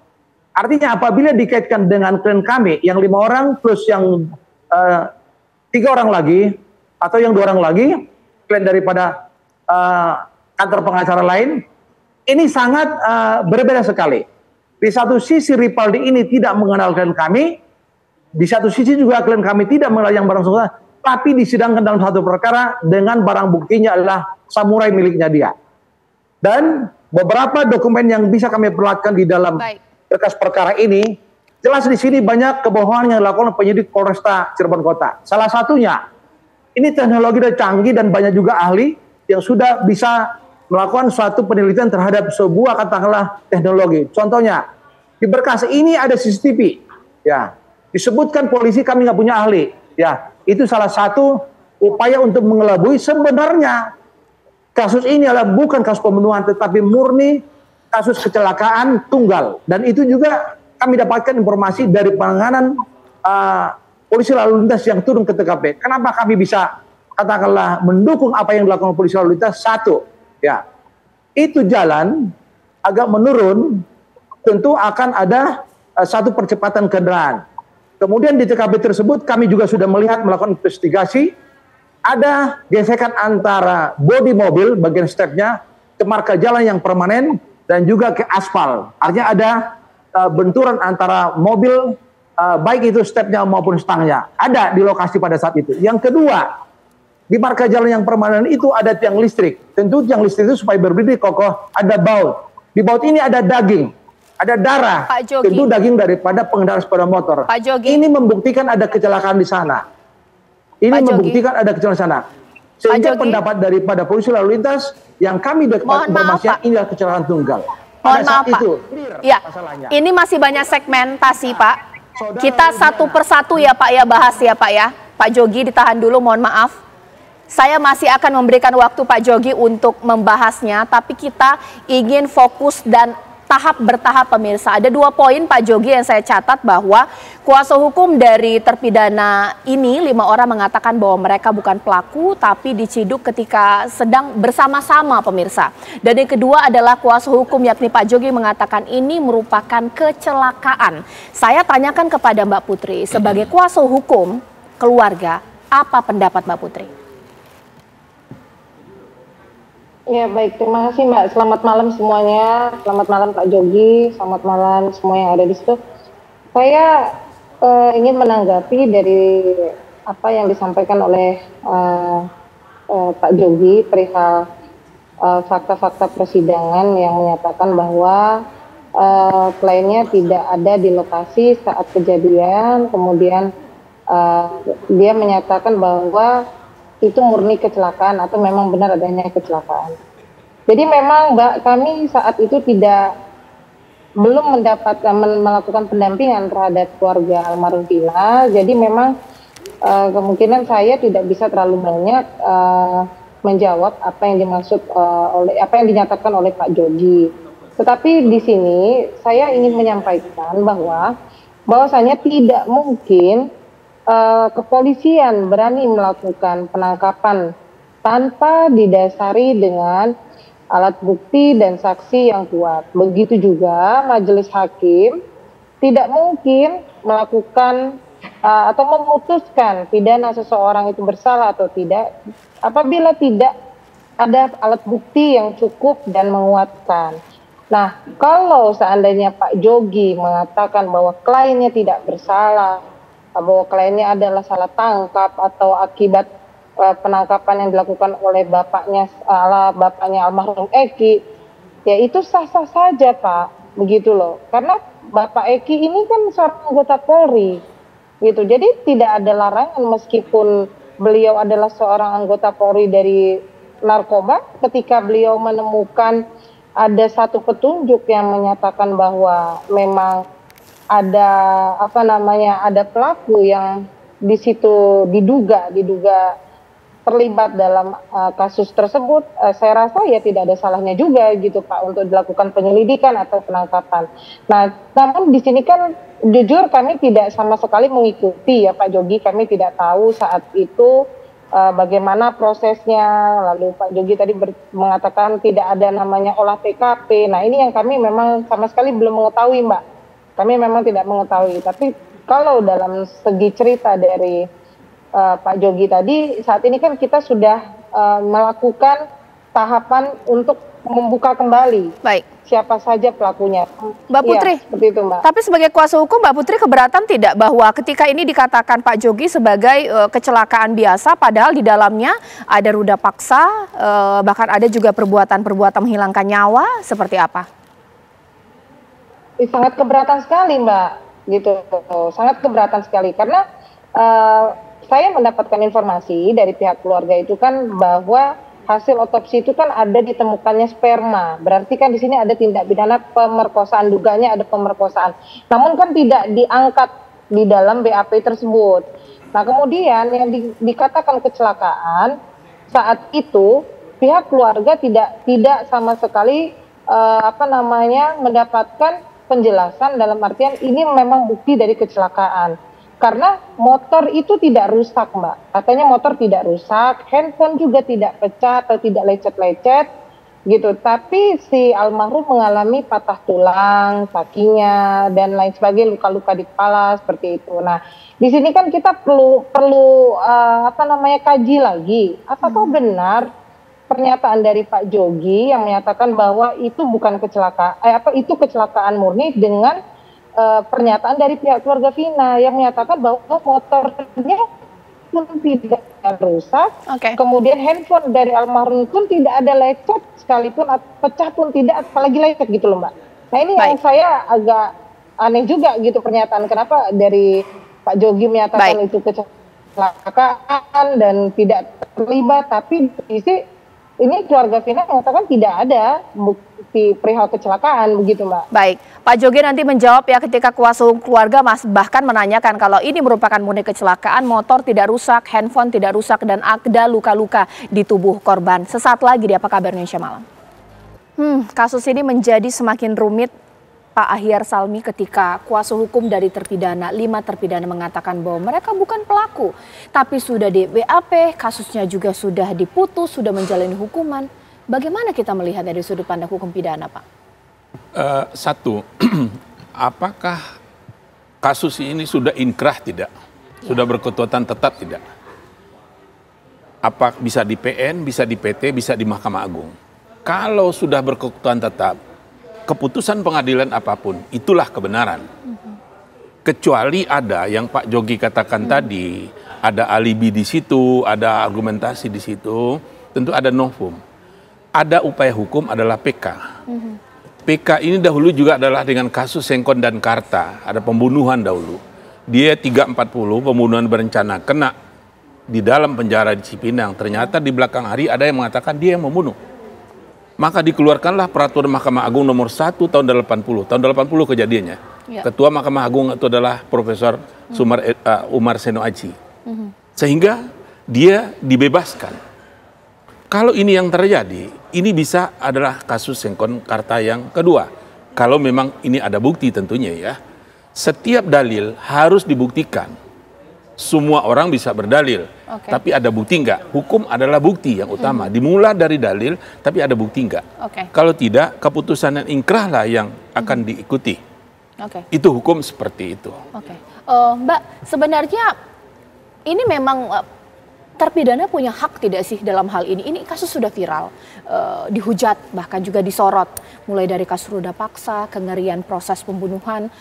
Artinya apabila dikaitkan dengan klien kami yang 5 orang plus yang 3 orang lagi atau yang 2 orang lagi, klien daripada kantor pengacara lain, ini sangat berbeda sekali. Di satu sisi Ripaldi ini tidak mengenal klien kami, di satu sisi juga klien kami tidak mengenal yang bersangkutan, tapi disidangkan dalam satu perkara dengan barang buktinya adalah samurai miliknya dia. Dan beberapa dokumen yang bisa kami perlihatkan di dalam berkas perkara ini, jelas di sini banyak kebohongan yang dilakukan penyidik Polresta Cirebon Kota. Salah satunya, ini teknologi sudah canggih dan banyak juga ahli yang sudah bisa melakukan suatu penelitian terhadap sebuah katakanlah teknologi. Contohnya, di berkas ini ada CCTV. Ya, disebutkan polisi kami nggak punya ahli. Ya, itu salah satu upaya untuk mengelabui sebenarnya kasus ini adalah bukan kasus pembunuhan tetapi murni kasus kecelakaan tunggal. Dan itu juga kami dapatkan informasi dari penanganan polisi lalu lintas yang turun ke TKP. Kenapa kami bisa katakanlah mendukung apa yang dilakukan polisi lalu lintas? Satu, ya, itu jalan agak menurun, tentu akan ada satu percepatan kendaraan. Kemudian di TKP tersebut kami juga sudah melakukan investigasi, ada gesekan antara bodi mobil bagian stepnya ke marka jalan yang permanen dan juga ke aspal. Artinya ada benturan antara mobil baik itu stepnya maupun stangnya. Ada di lokasi pada saat itu. Yang kedua, di marka jalan yang permanen itu ada tiang listrik. Tentu tiang listrik itu supaya berdiri kokoh, ada baut. Di baut ini ada daging, ada darah. Tentu daging daripada pengendara sepeda motor. Ini membuktikan ada kecelakaan di sana. Ini membuktikan ada kecelakaan di sana. Sehingga pendapat daripada polisi lalu lintas yang kami dapat informasinya inilah kecelakaan tunggal. Mohon maaf Pak. Ya, ini masih banyak segmentasi Pak. Kita satu persatu ya Pak ya bahas ya Pak ya. Pak Jogi ditahan dulu, mohon maaf. Saya masih akan memberikan waktu Pak Jogi untuk membahasnya, tapi kita ingin fokus dan tahap bertahap pemirsa. Ada 2 poin Pak Jogi yang saya catat bahwa kuasa hukum dari terpidana ini 5 orang mengatakan bahwa mereka bukan pelaku tapi diciduk ketika sedang bersama-sama pemirsa. Dan yang kedua adalah kuasa hukum yakni Pak Jogi mengatakan ini merupakan kecelakaan. Saya tanyakan kepada Mbak Putri sebagai kuasa hukum keluarga, apa pendapat Mbak Putri? Ya baik, terima kasih Mbak. Selamat malam semuanya. Selamat malam Pak Jogi. Selamat malam semua yang ada di situ. Saya ingin menanggapi dari apa yang disampaikan oleh Pak Jogi perihal fakta-fakta persidangan yang menyatakan bahwa kliennya tidak ada di lokasi saat kejadian. Kemudian dia menyatakan bahwa itu murni kecelakaan atau memang benar adanya kecelakaan. Jadi memang Mbak, kami saat itu belum melakukan pendampingan terhadap keluarga almarhum Vina. Jadi memang kemungkinan saya tidak bisa terlalu banyak menjawab apa yang dimaksud apa yang dinyatakan oleh Pak Jogi. Tetapi di sini saya ingin menyampaikan bahwasanya tidak mungkin kepolisian berani melakukan penangkapan tanpa didasari dengan alat bukti dan saksi yang kuat. Begitu juga majelis hakim tidak mungkin melakukan atau memutuskan pidana seseorang itu bersalah atau tidak apabila tidak ada alat bukti yang cukup dan menguatkan. Nah, kalau seandainya Pak Jogi mengatakan bahwa kliennya tidak bersalah, bahwa kliennya adalah salah tangkap atau akibat penangkapan yang dilakukan oleh bapaknya almarhum Eki, ya itu sah-sah saja Pak, begitu loh. Karena Bapak Eki ini kan seorang anggota Polri, gitu. Jadi tidak ada larangan meskipun beliau adalah seorang anggota Polri dari narkoba, ketika beliau menemukan ada satu petunjuk yang menyatakan bahwa memang ada ada pelaku yang di situ diduga terlibat dalam kasus tersebut, saya rasa ya tidak ada salahnya juga gitu Pak untuk dilakukan penyelidikan atau penangkapan. Nah, namun di sini kan jujur kami tidak sama sekali mengikuti ya Pak Jogi, kami tidak tahu saat itu bagaimana prosesnya. Lalu Pak Jogi tadi mengatakan tidak ada namanya olah TKP. Nah, ini yang kami memang sama sekali belum mengetahui Mbak. Kami memang tidak mengetahui. Tapi kalau dalam segi cerita dari Pak Jogi tadi, saat ini kan kita sudah melakukan tahapan untuk membuka kembali siapa saja pelakunya. Mbak Putri, ya, seperti itu Mbak. Tapi sebagai kuasa hukum Mbak Putri keberatan tidak bahwa ketika ini dikatakan Pak Jogi sebagai kecelakaan biasa, padahal di dalamnya ada ruda paksa, bahkan ada juga perbuatan-perbuatan menghilangkan nyawa, seperti apa? Sangat keberatan sekali Mbak, gitu. Sangat keberatan sekali karena saya mendapatkan informasi dari pihak keluarga itu kan bahwa hasil otopsi itu kan ada ditemukannya sperma. Berarti kan di sini ada tindak pidana pemerkosaan, dugaannya ada pemerkosaan. Namun kan tidak diangkat di dalam BAP tersebut. Nah, kemudian yang dikatakan kecelakaan saat itu pihak keluarga tidak sama sekali mendapatkan penjelasan dalam artian ini memang bukti dari kecelakaan. Karena motor itu tidak rusak Mbak, katanya motor tidak rusak, handphone juga tidak pecah atau tidak lecet-lecet gitu. Tapi si almarhum mengalami patah tulang, kakinya dan lain sebagainya, luka-luka di kepala seperti itu. Nah, di sini kan kita perlu kaji lagi, apakah benar pernyataan dari Pak Jogi yang menyatakan bahwa itu bukan kecelakaan, itu kecelakaan murni dengan pernyataan dari pihak keluarga Vina yang menyatakan bahwa motornya pun tidak rusak, kemudian handphone dari almarhum pun tidak ada lecet sekalipun, pecah pun tidak, apalagi lecet gitu loh Mbak. Nah ini yang saya agak aneh juga gitu pernyataan, kenapa dari Pak Jogi menyatakan itu kecelakaan dan tidak terlibat, tapi ini keluarga Vina mengatakan tidak ada bukti perihal kecelakaan begitu Mbak. Baik, Pak Jogi nanti menjawab ya ketika kuasa hukum keluarga bahkan menanyakan kalau ini merupakan murni kecelakaan, motor tidak rusak, handphone tidak rusak, dan ada luka-luka di tubuh korban. Sesaat lagi di Apa Kabar Indonesia Malam. Kasus ini menjadi semakin rumit Pak Ahyar Salmi ketika kuasa hukum dari terpidana, 5 terpidana mengatakan bahwa mereka bukan pelaku, tapi sudah di BAP, kasusnya juga sudah diputus, sudah menjalani hukuman. Bagaimana kita melihat dari sudut pandang hukum pidana, Pak? Satu, apakah kasus ini sudah inkrah tidak? Sudah berkekuatan tetap tidak? Apa bisa di PN, bisa di PT, bisa di Mahkamah Agung? Kalau sudah berkekuatan tetap, keputusan pengadilan apapun, itulah kebenaran. Kecuali ada yang Pak Jogi katakan tadi, ada alibi di situ, ada argumentasi di situ, tentu ada novum. Ada upaya hukum adalah PK. PK ini dahulu juga adalah dengan kasus Sengkon dan Karta, ada pembunuhan dahulu. Dia 340, pembunuhan berencana, kena di dalam penjara di Cipinang. Ternyata di belakang hari ada yang mengatakan dia yang membunuh. Maka dikeluarkanlah peraturan Mahkamah Agung nomor 1 tahun 80. Tahun 80 kejadiannya. Ya. Ketua Mahkamah Agung itu adalah Profesor Umar Seno Aji. Sehingga dia dibebaskan. Kalau ini yang terjadi, ini bisa adalah kasus Sengkon Karta yang kedua. Kalau memang ini ada bukti tentunya ya. Setiap dalil harus dibuktikan. Semua orang bisa berdalil, tapi ada bukti enggak? Hukum adalah bukti yang utama. Dimulai dari dalil, tapi ada bukti enggak? Kalau tidak, keputusan yang inkrah lah yang akan diikuti. Itu hukum seperti itu. Mbak, sebenarnya ini memang terpidana punya hak tidak sih dalam hal ini? Ini kasus sudah viral, dihujat, bahkan juga disorot. Mulai dari kasus ruda paksa, kengerian proses pembunuhan,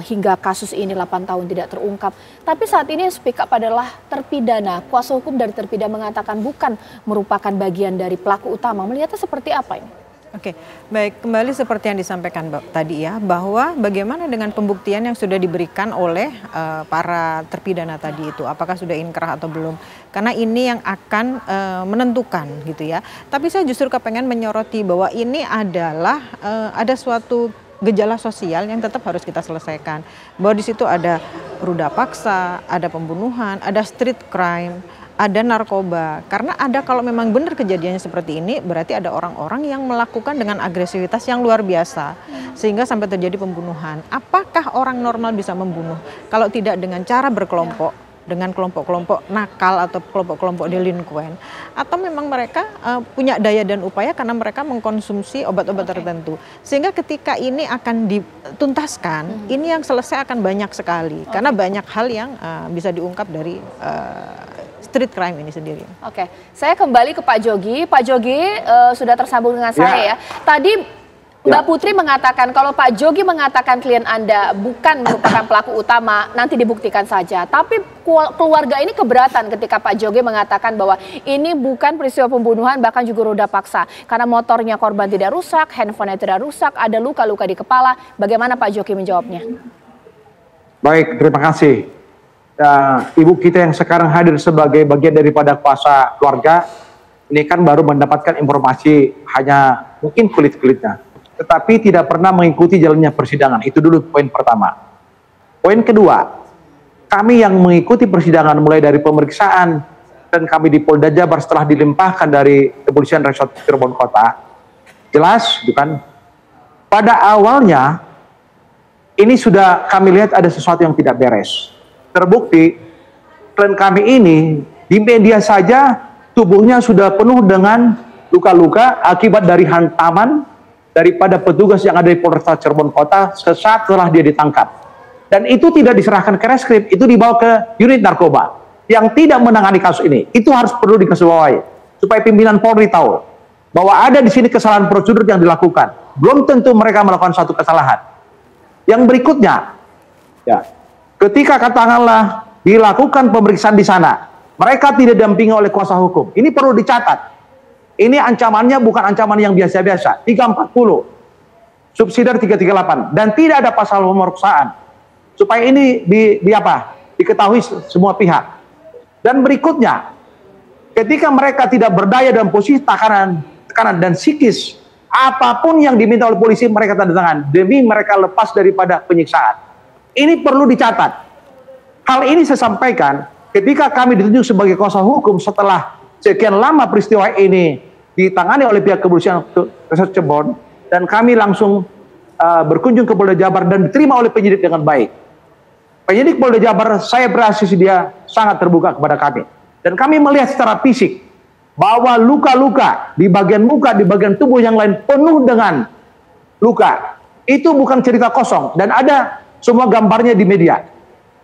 hingga kasus ini 8 tahun tidak terungkap. Tapi saat ini yang speak up adalah terpidana. Kuasa hukum dari terpidana mengatakan bukan merupakan bagian dari pelaku utama. Melihatnya seperti apa ini? Oke, baik, kembali seperti yang disampaikan tadi ya, bahwa bagaimana dengan pembuktian yang sudah diberikan oleh para terpidana tadi itu, apakah sudah inkrah atau belum? Karena ini yang akan menentukan gitu ya. Tapi saya justru kepengen menyoroti bahwa ini adalah ada suatu gejala sosial yang tetap harus kita selesaikan. Bahwa di situ ada ruda paksa, ada pembunuhan, ada street crime, ada narkoba. Karena ada, kalau memang benar kejadiannya seperti ini, berarti ada orang-orang yang melakukan dengan agresivitas yang luar biasa sehingga sampai terjadi pembunuhan. Apakah orang normal bisa membunuh kalau tidak dengan cara berkelompok, dengan kelompok-kelompok nakal atau kelompok-kelompok delinkuan, atau memang mereka punya daya dan upaya karena mereka mengkonsumsi obat-obat tertentu, sehingga ketika ini akan dituntaskan, ini yang selesai akan banyak sekali karena banyak hal yang bisa diungkap dari street crime ini sendiri. Oke, saya kembali ke Pak Jogi. Pak Jogi sudah tersambung dengan saya ya. Tadi Mbak Putri mengatakan kalau Pak Jogi mengatakan klien Anda bukan merupakan pelaku utama, nanti dibuktikan saja. Tapi keluarga ini keberatan ketika Pak Jogi mengatakan bahwa ini bukan peristiwa pembunuhan, bahkan juga roda paksa. Karena motornya korban tidak rusak, handphonenya tidak rusak, ada luka-luka di kepala. Bagaimana Pak Jogi menjawabnya? Baik, terima kasih. Ibu kita yang sekarang hadir sebagai bagian daripada kuasa keluarga, ini kan baru mendapatkan informasi hanya mungkin kulit-kulitnya, tetapi tidak pernah mengikuti jalannya persidangan. Itu dulu poin pertama. Poin kedua, kami yang mengikuti persidangan mulai dari pemeriksaan dan kami di Polda Jabar setelah dilimpahkan dari Kepolisian Resort Cirebon Kota, jelas bukan, pada awalnya ini sudah kami lihat ada sesuatu yang tidak beres. Terbukti klien kami ini di media saja tubuhnya sudah penuh dengan luka-luka akibat dari hantaman daripada petugas yang ada di Polresta Cirebon Kota sesaat setelah dia ditangkap. Dan itu tidak diserahkan ke reskrim, itu dibawa ke unit narkoba yang tidak menangani kasus ini. Itu harus perlu dikesewawahi supaya pimpinan Polri tahu bahwa ada di sini kesalahan prosedur yang dilakukan. Belum tentu mereka melakukan satu kesalahan. Yang berikutnya, ya, ketika katakanlah dilakukan pemeriksaan di sana, mereka tidak didampingi oleh kuasa hukum. Ini perlu dicatat. Ini ancamannya bukan ancaman yang biasa-biasa. 340, subsidiar 338, dan tidak ada pasal pemerkosaan. Supaya ini diketahui semua pihak. Dan berikutnya, ketika mereka tidak berdaya dalam posisi tekanan dan psikis, apapun yang diminta oleh polisi mereka tanda tangan demi mereka lepas daripada penyiksaan. Ini perlu dicatat. Hal ini saya sampaikan ketika kami ditunjuk sebagai kuasa hukum setelah sekian lama peristiwa ini ditangani oleh pihak kepolisian Resort Cirebon, dan kami langsung berkunjung ke Polda Jabar dan diterima oleh penyidik dengan baik. Penyidik Polda Jabar, saya berhasil, dia sangat terbuka kepada kami. Dan kami melihat secara fisik bahwa luka-luka di bagian muka, di bagian tubuh yang lain penuh dengan luka. Itu bukan cerita kosong dan ada semua gambarnya di media.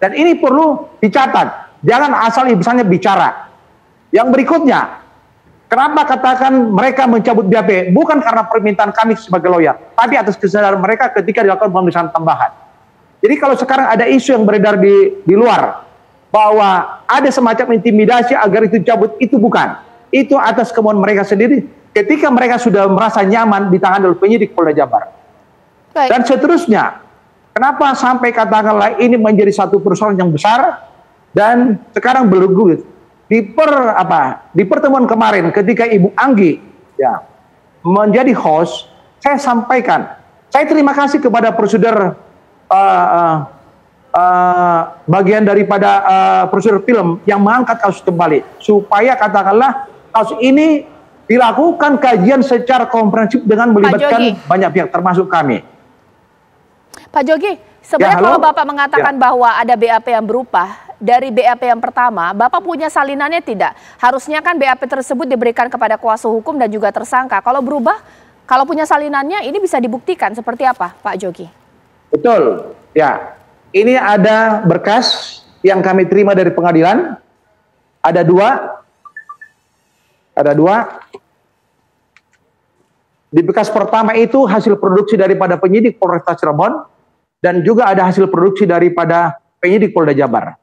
Dan ini perlu dicatat. Jangan asal misalnya bicara. Yang berikutnya, kenapa katakan mereka mencabut BAP? Bukan karena permintaan kami sebagai lawyer, tapi atas kesadaran mereka ketika dilakukan pemeriksaan tambahan. Jadi kalau sekarang ada isu yang beredar di luar, bahwa ada semacam intimidasi agar itu cabut, itu bukan. Itu atas kemauan mereka sendiri ketika mereka sudah merasa nyaman ditangani oleh penyidik Polda Jabar. Baik. Dan seterusnya, kenapa sampai katakanlah ini menjadi satu persoalan yang besar dan sekarang bergulir di pertemuan kemarin ketika Ibu Anggi ya menjadi host, saya sampaikan, saya terima kasih kepada prosedur bagian daripada prosedur film yang mengangkat kasus kembali supaya katakanlah kasus ini dilakukan kajian secara komprehensif dengan melibatkan banyak pihak termasuk kami. Pak Jogi, sebenarnya kalau Bapak mengatakan bahwa ada BAP yang berubah dari BAP yang pertama, Bapak punya salinannya tidak? Harusnya kan BAP tersebut diberikan kepada kuasa hukum dan juga tersangka. Kalau berubah, kalau punya salinannya ini bisa dibuktikan seperti apa, Pak Jogi? Betul, ya. Ini ada berkas yang kami terima dari pengadilan. Ada dua. Di berkas pertama itu hasil produksi daripada penyidik Polresta Cirebon dan juga ada hasil produksi daripada penyidik Polda Jabar.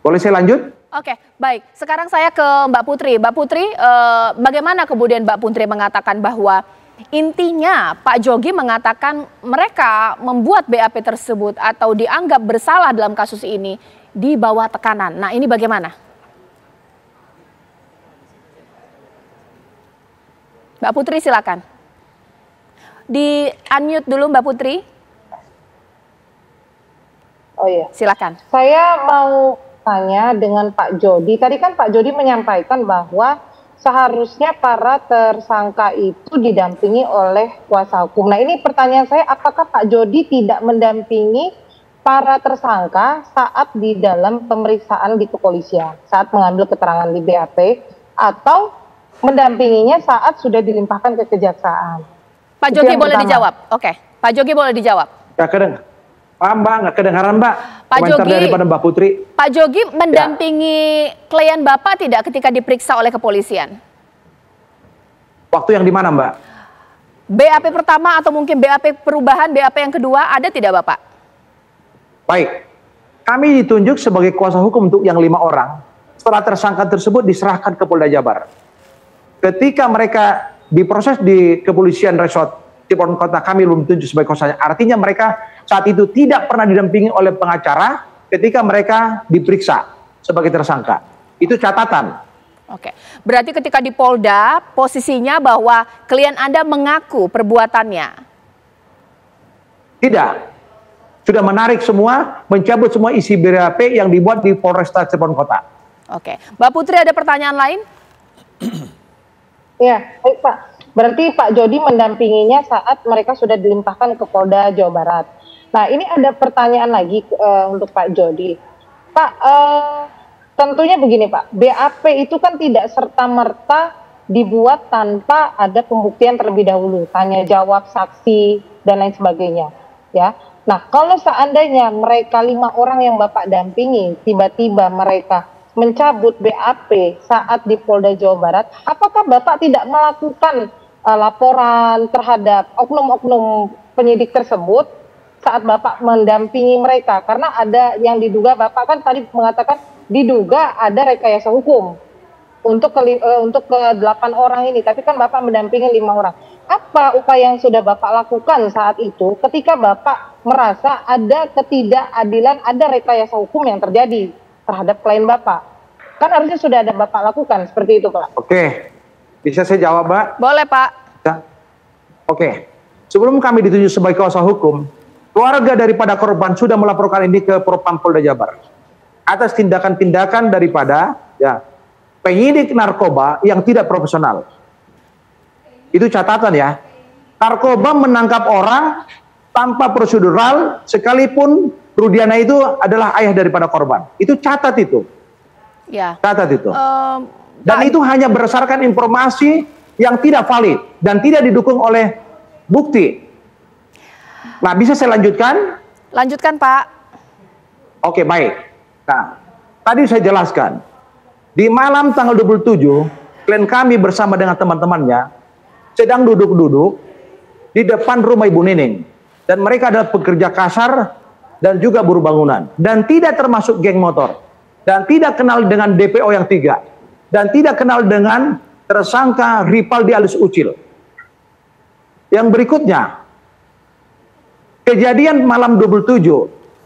Boleh saya lanjut? Oke, baik. Sekarang saya ke Mbak Putri. Mbak Putri, bagaimana kemudian Mbak Putri mengatakan bahwa intinya Pak Jogi mengatakan mereka membuat BAP tersebut atau dianggap bersalah dalam kasus ini di bawah tekanan. Nah, ini bagaimana? Mbak Putri silakan. Di unmute dulu Mbak Putri. Oh iya. Silakan. Saya mau tanya dengan Pak Jody. Tadi kan Pak Jody menyampaikan bahwa seharusnya para tersangka itu didampingi oleh kuasa hukum. Nah, ini pertanyaan saya, apakah Pak Jody tidak mendampingi para tersangka saat di dalam pemeriksaan di kepolisian, saat mengambil keterangan di BAP, atau mendampinginya saat sudah dilimpahkan ke kejaksaan? Pak Jogi boleh dijawab. Oke, Pak Jogi boleh dijawab. Mbak, nggak kedengaran Mbak. Pak Komentar Jogi, daripada Mbak Putri. Pak Jogi mendampingi klien Bapak tidak ketika diperiksa oleh kepolisian? Waktu yang di mana Mbak? BAP pertama atau mungkin BAP perubahan, BAP yang kedua, ada tidak Bapak? Baik, kami ditunjuk sebagai kuasa hukum untuk yang 5 orang. Setelah tersangka tersebut diserahkan ke Polda Jabar. Ketika mereka diproses di kepolisian resort Cirebon Kota, kami belum tunjuk sebagai kuasanya. Artinya mereka saat itu tidak pernah didampingi oleh pengacara ketika mereka diperiksa sebagai tersangka. Itu catatan. Oke, berarti ketika di Polda posisinya bahwa klien Anda mengaku perbuatannya? Tidak. Sudah menarik semua, mencabut semua isi BAP yang dibuat di Polresta Cirebon Kota. Oke, Mbak Putri ada pertanyaan lain? Ya, baik Pak. Berarti Pak Jody mendampinginya saat mereka sudah dilimpahkan ke Polda Jawa Barat. Nah, ini ada pertanyaan lagi untuk Pak Jody. Pak, tentunya begini Pak, BAP itu kan tidak serta-merta dibuat tanpa ada pembuktian terlebih dahulu, tanya jawab saksi dan lain sebagainya. Ya, nah kalau seandainya mereka 5 orang yang Bapak dampingi, tiba-tiba mereka mencabut BAP saat di Polda Jawa Barat, apakah Bapak tidak melakukan laporan terhadap oknum-oknum penyidik tersebut saat Bapak mendampingi mereka? Karena ada yang diduga, Bapak kan tadi mengatakan diduga ada rekayasa hukum untuk ke 8 orang ini, tapi kan Bapak mendampingi 5 orang. Apa upaya yang sudah Bapak lakukan saat itu ketika Bapak merasa ada ketidakadilan, ada rekayasa hukum yang terjadi terhadap klien Bapak? Kan harusnya sudah ada Bapak lakukan seperti itu Pak. Oke, bisa saya jawab Mbak? Boleh Pak. Ya. Oke, sebelum kami ditunjuk sebagai kuasa hukum, keluarga daripada korban sudah melaporkan ini ke Propam Polda Jabar atas tindakan-tindakan daripada penyidik narkoba yang tidak profesional. Itu catatan ya. Narkoba menangkap orang tanpa prosedural, sekalipun Rudiana itu adalah ayah daripada korban. Itu catat itu. Ya. Catat itu. Dan itu hanya berdasarkan informasi yang tidak valid dan tidak didukung oleh bukti. Nah, bisa saya lanjutkan? Lanjutkan Pak. Oke, baik. Nah, tadi saya jelaskan. Di malam tanggal 27, klien kami bersama dengan teman-temannya sedang duduk-duduk di depan rumah Ibu Nining. Dan mereka adalah pekerja kasar dan juga buruh bangunan. Dan tidak termasuk geng motor. Dan tidak kenal dengan DPO yang 3. Dan tidak kenal dengan tersangka Ripaldi alias Ucil. Yang berikutnya, kejadian malam 27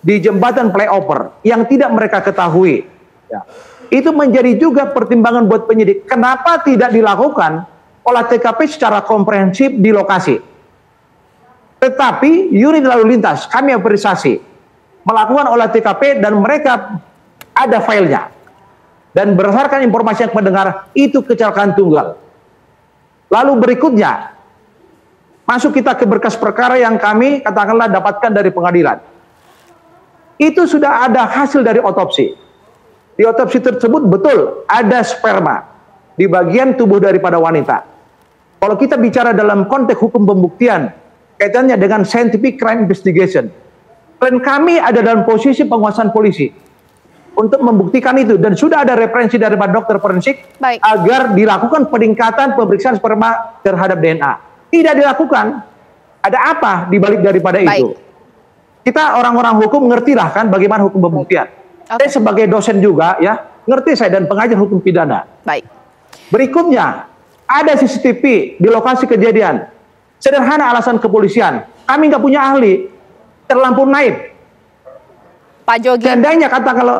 di jembatan flyover yang tidak mereka ketahui. Ya. Itu menjadi juga pertimbangan buat penyidik. Kenapa tidak dilakukan olah TKP secara komprehensif di lokasi? Tetapi unit lalu lintas kami apresiasi melakukan olah TKP dan mereka ada filenya. Dan berdasarkan informasi yang mendengar itu kecelakaan tunggal. Lalu berikutnya masuk kita ke berkas perkara yang kami katakanlah dapatkan dari pengadilan. Itu sudah ada hasil dari otopsi. Di otopsi tersebut betul ada sperma di bagian tubuh daripada wanita. Kalau kita bicara dalam konteks hukum pembuktian, kaitannya dengan scientific crime investigation, klien kami ada dalam posisi penguasaan polisi untuk membuktikan itu, dan sudah ada referensi dari dokter forensik agar dilakukan peningkatan pemeriksaan sperma terhadap DNA. Tidak dilakukan. Ada apa di balik daripada itu? Kita orang-orang hukum ngertilah kan bagaimana hukum pembuktian. Saya sebagai dosen juga ya, ngerti saya dan pengajar hukum pidana. Baik. Berikutnya, ada CCTV di lokasi kejadian. Sederhana alasan kepolisian, kami nggak punya ahli, terlampau naik. Pak Jogi. Seandainya kata kalau,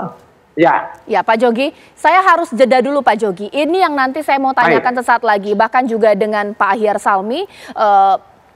ya. Ya Pak Jogi, saya harus jeda dulu Pak Jogi. Ini yang nanti saya mau tanyakan sesaat lagi, bahkan juga dengan Pak Ahyar Salmi.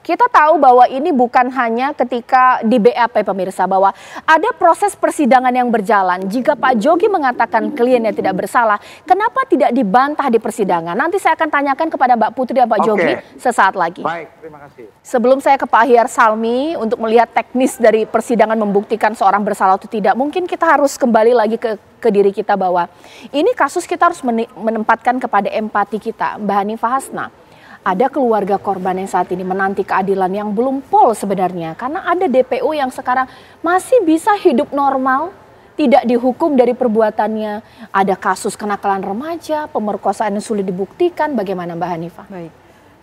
Kita tahu bahwa ini bukan hanya ketika di BAP pemirsa, bahwa ada proses persidangan yang berjalan. Jika Pak Jogi mengatakan kliennya tidak bersalah, kenapa tidak dibantah di persidangan? Nanti saya akan tanyakan kepada Mbak Putri dan Pak Jogi sesaat lagi. Baik, terima kasih. Sebelum saya ke Pak Ahyar Salmi untuk melihat teknis dari persidangan membuktikan seorang bersalah atau tidak, mungkin kita harus kembali lagi ke diri kita bahwa ini kasus kita harus menempatkan kepada empati kita. Mbak Hanifah Hasna, ada keluarga korban yang saat ini menanti keadilan yang belum pol sebenarnya. Karena ada DPO yang sekarang masih bisa hidup normal, tidak dihukum dari perbuatannya. Ada kasus kenakalan remaja, pemerkosaan yang sulit dibuktikan. Bagaimana Mbak Hanifah? Baik.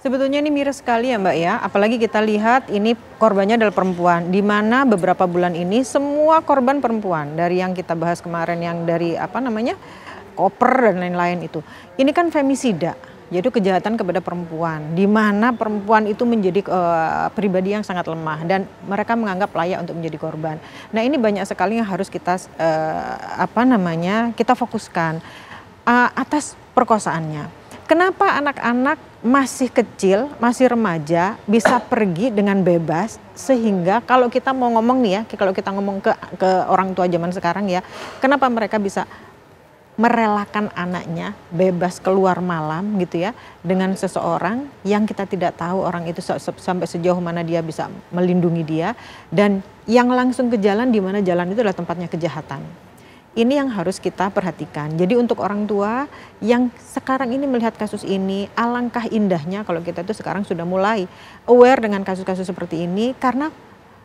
Sebetulnya ini miris sekali ya Mbak ya, apalagi kita lihat ini korbannya adalah perempuan, di mana beberapa bulan ini semua korban perempuan, dari yang kita bahas kemarin yang dari koper dan lain-lain itu. Ini kan femisida, yaitu kejahatan kepada perempuan, di mana perempuan itu menjadi pribadi yang sangat lemah dan mereka menganggap layak untuk menjadi korban. Nah ini banyak sekali yang harus kita kita fokuskan atas perkosaannya. Kenapa anak-anak masih kecil, masih remaja bisa pergi dengan bebas, sehingga kalau kita mau ngomong nih ya, kalau kita ngomong ke orang tua zaman sekarang ya, kenapa mereka bisa merelakan anaknya bebas keluar malam gitu ya, dengan seseorang yang kita tidak tahu orang itu sampai sejauh mana dia bisa melindungi dia, dan yang langsung ke jalan, di mana jalan itu adalah tempatnya kejahatan. Ini yang harus kita perhatikan. Jadi untuk orang tua yang sekarang ini melihat kasus ini, alangkah indahnya kalau kita itu sekarang sudah mulai aware dengan kasus-kasus seperti ini, karena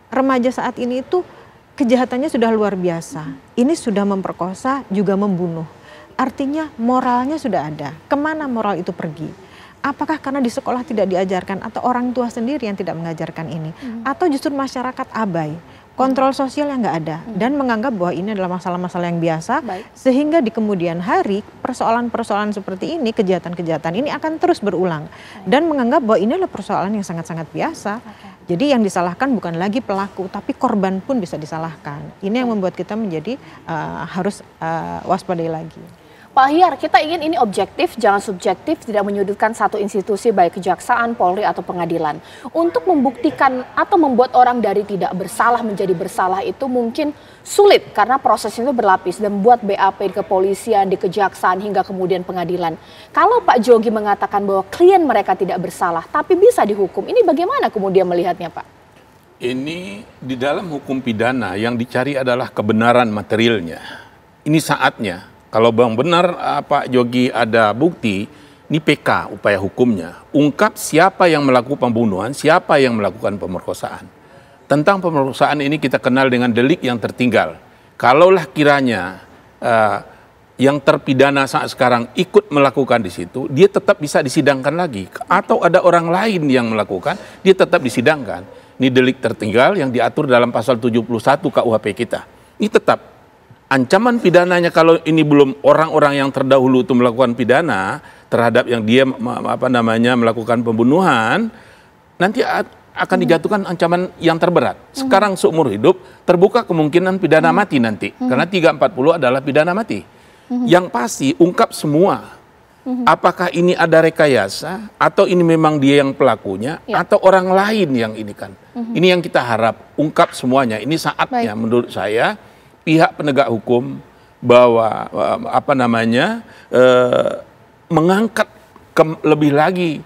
remaja saat ini itu kejahatannya sudah luar biasa. Ini sudah memperkosa, juga membunuh. Artinya moralnya sudah ada. Kemana moral itu pergi? Apakah karena di sekolah tidak diajarkan, atau orang tua sendiri yang tidak mengajarkan ini? Atau justru masyarakat abai? Kontrol sosial yang nggak ada dan menganggap bahwa ini adalah masalah-masalah yang biasa, sehingga di kemudian hari persoalan-persoalan seperti ini, kejahatan-kejahatan ini akan terus berulang dan menganggap bahwa ini adalah persoalan yang sangat-sangat biasa. Jadi yang disalahkan bukan lagi pelaku, tapi korban pun bisa disalahkan. Ini yang membuat kita menjadi harus waspadai lagi. Pak Ahyar, kita ingin ini objektif, jangan subjektif, tidak menyudutkan satu institusi baik kejaksaan, Polri atau pengadilan. Untuk membuktikan atau membuat orang dari tidak bersalah menjadi bersalah itu mungkin sulit karena prosesnya itu berlapis dan buat BAP di kepolisian, di kejaksaan hingga kemudian pengadilan. Kalau Pak Jogi mengatakan bahwa klien mereka tidak bersalah tapi bisa dihukum, ini bagaimana kemudian melihatnya Pak? Ini di dalam hukum pidana yang dicari adalah kebenaran materialnya. Ini saatnya. Kalau benar Pak Jogi ada bukti, ini PK upaya hukumnya. Ungkap siapa yang melakukan pembunuhan, siapa yang melakukan pemerkosaan. Tentang pemerkosaan ini kita kenal dengan delik yang tertinggal. Kalaulah kiranya yang terpidana saat sekarang ikut melakukan di situ, dia tetap bisa disidangkan lagi. Atau ada orang lain yang melakukan, dia tetap disidangkan. Ini delik tertinggal yang diatur dalam pasal 71 KUHP kita. Ini tetap. Ancaman pidananya kalau ini belum orang-orang yang terdahulu itu melakukan pidana terhadap yang dia melakukan pembunuhan, nanti akan dijatuhkan ancaman yang terberat. Sekarang seumur hidup terbuka kemungkinan pidana mati nanti, karena 340 adalah pidana mati. Yang pasti ungkap semua. Apakah ini ada rekayasa atau ini memang dia yang pelakunya atau orang lain yang ini kan. Ini yang kita harap, ungkap semuanya. Ini saatnya menurut saya pihak penegak hukum bahwa mengangkat lebih lagi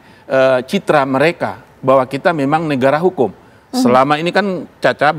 citra mereka bahwa kita memang negara hukum. Selama ini kan Caca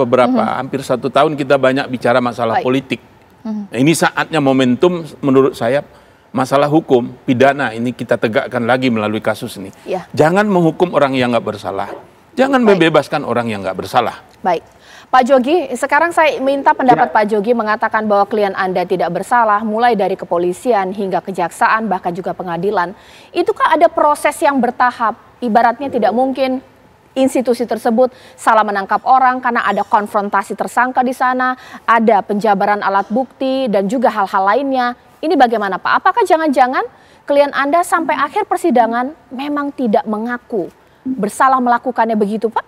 hampir 1 tahun kita banyak bicara masalah politik. Nah, ini saatnya momentum menurut saya masalah hukum pidana ini kita tegakkan lagi melalui kasus ini. Jangan menghukum orang yang nggak bersalah. Jangan membebaskan orang yang nggak bersalah. Baik. Pak Jogi, sekarang saya minta pendapat Pak Jogi mengatakan bahwa klien Anda tidak bersalah, mulai dari kepolisian hingga kejaksaan, bahkan juga pengadilan. Itu kan ada proses yang bertahap, ibaratnya tidak mungkin institusi tersebut salah menangkap orang karena ada konfrontasi tersangka di sana, ada penjabaran alat bukti, dan juga hal-hal lainnya. Ini bagaimana Pak? Apakah jangan-jangan klien Anda sampai akhir persidangan memang tidak mengaku bersalah melakukannya begitu Pak?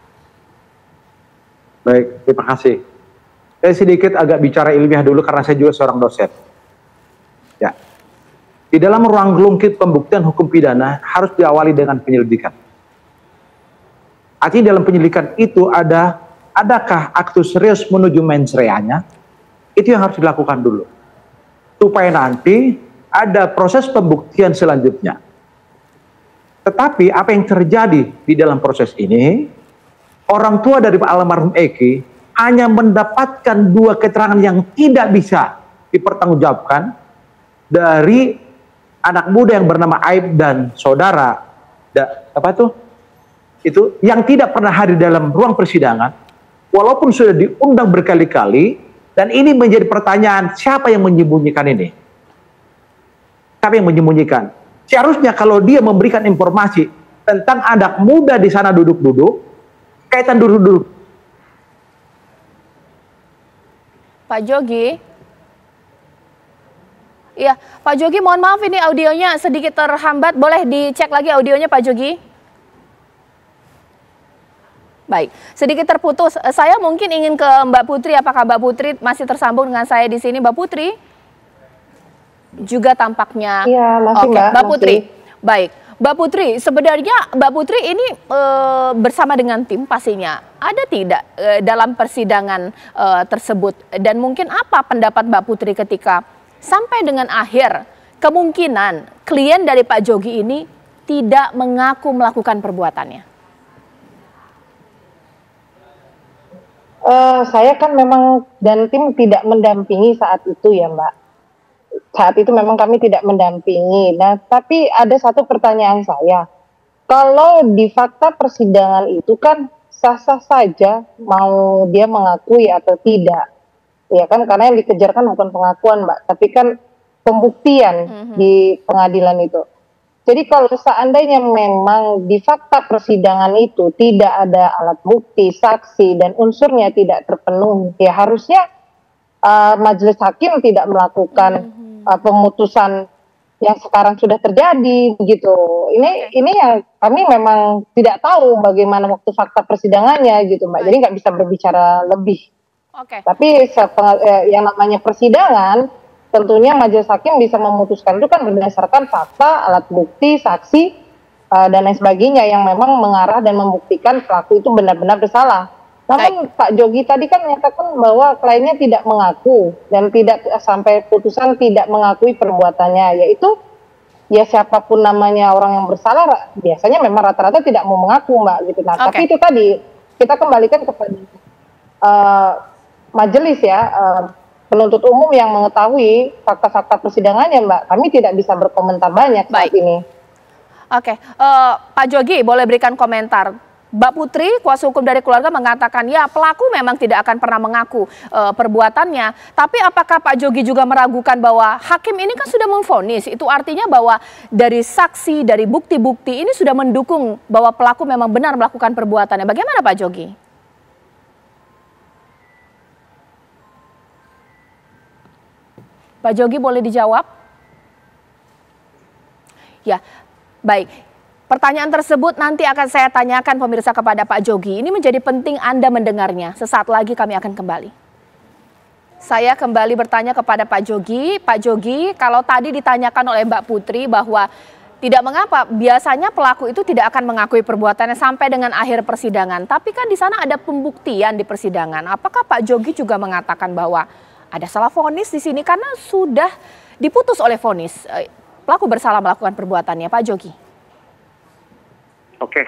Baik, terima kasih. Saya sedikit agak bicara ilmiah dulu karena saya juga seorang dosen. Ya. Di dalam ruang lungkit pembuktian hukum pidana harus diawali dengan penyelidikan. Artinya dalam penyelidikan itu adakah aktus serius menuju mens rea-nya? Itu yang harus dilakukan dulu. Supaya nanti ada proses pembuktian selanjutnya. Tetapi apa yang terjadi di dalam proses ini, orang tua dari Pak almarhum Eki hanya mendapatkan dua keterangan yang tidak bisa dipertanggungjawabkan dari anak muda yang bernama Aib dan saudara itu yang tidak pernah hadir dalam ruang persidangan, walaupun sudah diundang berkali-kali. Dan ini menjadi pertanyaan, siapa yang menyembunyikan ini? Siapa yang menyembunyikan? Seharusnya kalau dia memberikan informasi tentang anak muda di sana duduk-duduk, kaitan duduk-duduk. Pak Jogi? Iya, Pak Jogi mohon maaf ini audionya sedikit terhambat. Boleh dicek lagi audionya Pak Jogi? Baik, sedikit terputus. Saya mungkin ingin ke Mbak Putri. Apakah Mbak Putri masih tersambung dengan saya di sini? Mbak Putri? Juga tampaknya. Iya, masih Mbak. Mbak Putri. Baik, Mbak Putri. Sebenarnya Mbak Putri ini bersama dengan tim pastinya. Ada tidak dalam persidangan tersebut? Dan mungkin apa pendapat Mbak Putri ketika sampai dengan akhir kemungkinan klien dari Pak Jogi ini tidak mengaku melakukan perbuatannya? Saya kan memang dan tim tidak mendampingi saat itu ya Mbak. Saat itu memang kami tidak mendampingi. Nah, tapi ada satu pertanyaan saya. Kalau di fakta persidangan itu kan sah-sah saja mau dia mengakui atau tidak. Ya kan, karena yang dikejar kan bukan pengakuan Mbak, tapi kan pembuktian di pengadilan itu. Jadi kalau seandainya memang di fakta persidangan itu tidak ada alat bukti, saksi, dan unsurnya tidak terpenuhi, ya harusnya majelis hakim tidak melakukan pemutusan yang sekarang sudah terjadi, begitu. Ini yang kami memang tidak tahu bagaimana waktu fakta persidangannya, gitu Mbak. Jadi nggak bisa berbicara lebih. Tapi yang namanya persidangan, tentunya majelis hakim bisa memutuskan itu kan berdasarkan fakta, alat bukti, saksi, dan lain sebagainya yang memang mengarah dan membuktikan pelaku itu benar-benar bersalah. Namun Pak Jogi tadi kan menyatakan bahwa kliennya tidak mengaku dan tidak sampai putusan tidak mengakui perbuatannya, yaitu ya siapapun namanya orang yang bersalah biasanya memang rata-rata tidak mau mengaku Mbak gitu. Nah tapi itu tadi kita kembalikan kepada majelis ya. Penuntut umum yang mengetahui fakta-fakta persidangannya Mbak, kami tidak bisa berkomentar banyak saat ini. Oke, Pak Jogi boleh berikan komentar. Mbak Putri, kuasa hukum dari keluarga mengatakan ya pelaku memang tidak akan pernah mengaku perbuatannya. Tapi apakah Pak Jogi juga meragukan bahwa hakim ini kan sudah memvonis, itu artinya bahwa dari saksi, dari bukti-bukti ini sudah mendukung bahwa pelaku memang benar melakukan perbuatannya. Bagaimana Pak Jogi? Pak Jogi boleh dijawab? Ya, baik. Pertanyaan tersebut nanti akan saya tanyakan pemirsa kepada Pak Jogi. Ini menjadi penting Anda mendengarnya. Sesaat lagi kami akan kembali. Saya kembali bertanya kepada Pak Jogi. Pak Jogi, kalau tadi ditanyakan oleh Mbak Putri bahwa tidak mengapa, biasanya pelaku itu tidak akan mengakui perbuatannya sampai dengan akhir persidangan. Tapi kan di sana ada pembuktian di persidangan. Apakah Pak Jogi juga mengatakan bahwa ada salah vonis di sini karena sudah diputus oleh vonis pelaku bersalah melakukan perbuatannya, Pak Jogi? Oke,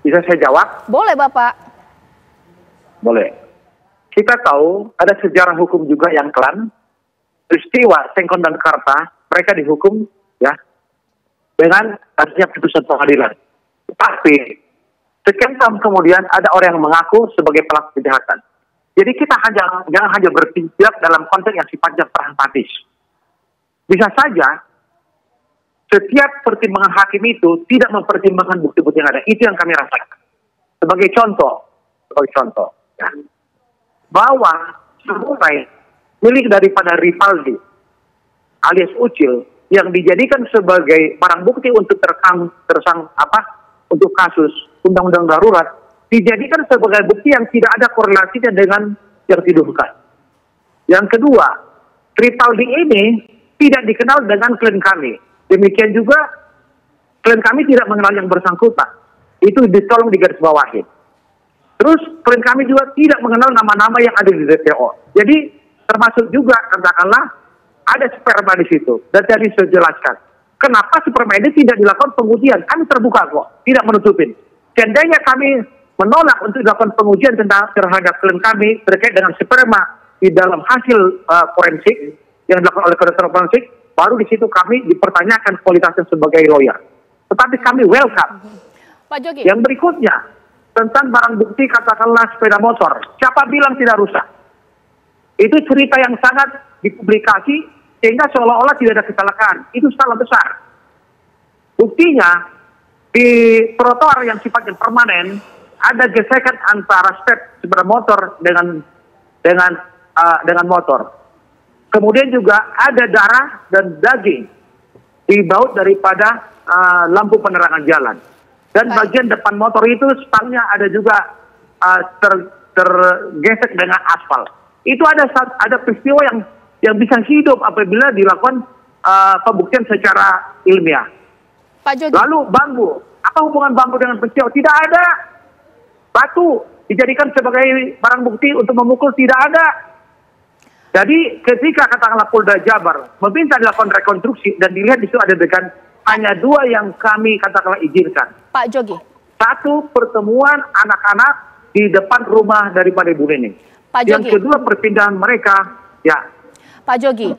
bisa saya jawab? Boleh Bapak. Boleh. Kita tahu ada sejarah hukum juga yang kelam. Peristiwa Sengkon dan Karta, mereka dihukum ya dengan adanya putusan pengadilan. Tapi sekian tahun kemudian ada orang yang mengaku sebagai pelaku kejahatan. Jadi kita jangan hanya berpijak dalam konteks yang sifatnya pragmatis. Bisa saja setiap pertimbangan hakim itu tidak mempertimbangkan bukti-bukti yang ada. Itu yang kami rasakan. Sebagai contoh, ya, bahwa sungai milik daripada Rivaldi alias Ucil yang dijadikan sebagai barang bukti untuk untuk kasus undang-undang darurat dijadikan sebagai bukti yang tidak ada korelasinya dengan yang dituduhkan. Yang kedua, Triple D ini tidak dikenal dengan klien kami. Demikian juga klien kami tidak mengenal yang bersangkutan. Itu ditolong digarisbawahi. Terus klien kami juga tidak mengenal nama-nama yang ada di DPO. Jadi termasuk juga katakanlah ada sperma di situ. Dan tadi saya jelaskan. Kenapa sperma ini tidak dilakukan pengujian? Kami terbuka kok, tidak menutupin. Seandainya kami menolak untuk dilakukan pengujian terhadap klien kami terkait dengan sperma di dalam hasil forensik yang dilakukan oleh kedokteran forensik, baru di situ kami dipertanyakan kualitasnya sebagai lawyer. Tetapi kami welcome. Pak Jogi. Yang berikutnya tentang barang bukti katakanlah sepeda motor. Siapa bilang tidak rusak? Itu cerita yang sangat dipublikasi sehingga seolah-olah tidak ada kecelakaan. Itu salah besar. Buktinya di trotoar yang sifatnya permanen ada gesekan antara step sepeda motor dengan motor. Kemudian juga ada darah dan daging di baut daripada lampu penerangan jalan. Dan bagian depan motor itu stangnya ada juga tergesek dengan aspal. Itu ada peristiwa yang bisa hidup apabila dilakukan pembuktian secara ilmiah. Pak Jogi. Lalu bambu, apa hubungan bambu dengan peristiwa? Tidak ada. Batu dijadikan sebagai barang bukti untuk memukul, tidak ada. Jadi ketika katakanlah Polda Jabar meminta dilakukan rekonstruksi dan dilihat di situ ada adegan, hanya dua yang kami katakanlah izinkan. Pak Jogi. Satu, pertemuan anak-anak di depan rumah daripada Ibu Nining. Pak Jogi. Yang kedua, perpindahan mereka, ya. Pak Jogi,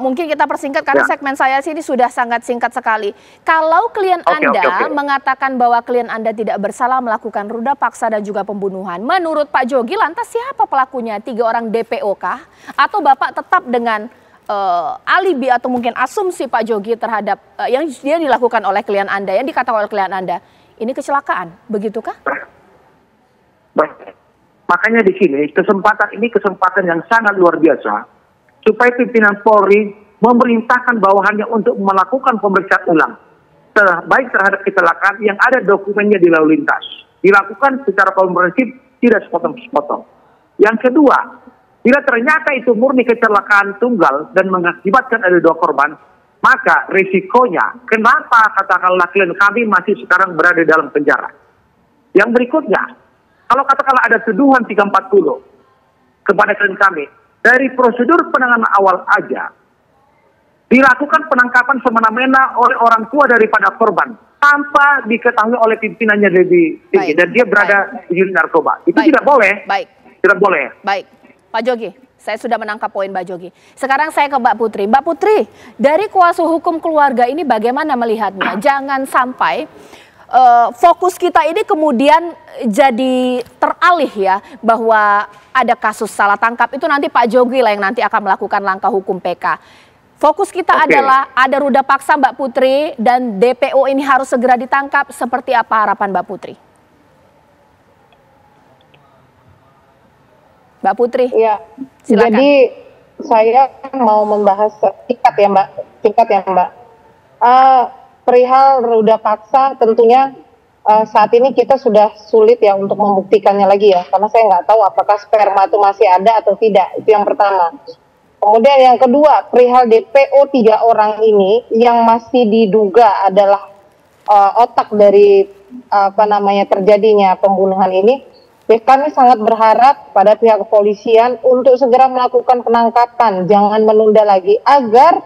mungkin kita persingkat karena segmen saya sini sudah sangat singkat sekali. Kalau klien Anda mengatakan bahwa klien Anda tidak bersalah melakukan ruda paksa dan juga pembunuhan, menurut Pak Jogi lantas siapa pelakunya? 3 orang DPO kah? Atau Bapak tetap dengan alibi atau mungkin asumsi Pak Jogi terhadap yang dia dilakukan oleh klien Anda, yang dikatakan oleh klien Anda, ini kecelakaan, begitukah? Makanya di sini kesempatan yang sangat luar biasa supaya pimpinan Polri memerintahkan bawahannya untuk melakukan pemeriksaan ulang baik terhadap kecelakaan yang ada dokumennya di lalu lintas, dilakukan secara komprehensif, tidak sepotong-sepotong. Yang kedua, bila ternyata itu murni kecelakaan tunggal dan mengakibatkan ada 2 korban, maka risikonya kenapa katakanlah klien kami masih sekarang berada dalam penjara. Yang berikutnya, kalau katakanlah ada tuduhan 340 kepada klien kami, dari prosedur penanganan awal aja dilakukan penangkapan semena-mena oleh orang tua daripada korban tanpa diketahui oleh pimpinannya lebih tinggi dan dia berada di unit narkoba. Itu tidak boleh. Tidak boleh. Baik, Pak Jogi, saya sudah menangkap poin Pak Jogi. Sekarang saya ke Mbak Putri. Mbak Putri, dari kuasa hukum keluarga ini bagaimana melihatnya? Jangan sampai fokus kita ini kemudian jadi teralih ya, bahwa ada kasus salah tangkap, itu nanti Pak Jogi lah yang nanti akan melakukan langkah hukum PK. Fokus kita adalah ada ruda paksa Mbak Putri dan DPO ini harus segera ditangkap. Seperti apa harapan Mbak Putri? Mbak Putri. Ya, silakan. Jadi saya mau membahas singkat ya Mbak. Perihal ruda paksa tentunya saat ini kita sudah sulit ya untuk membuktikannya lagi ya, karena saya nggak tahu apakah sperma itu masih ada atau tidak. Itu yang pertama. Kemudian yang kedua, perihal DPO 3 orang ini yang masih diduga adalah otak dari terjadinya pembunuhan ini, kami sangat berharap pada pihak kepolisian untuk segera melakukan penangkapan, jangan menunda lagi, agar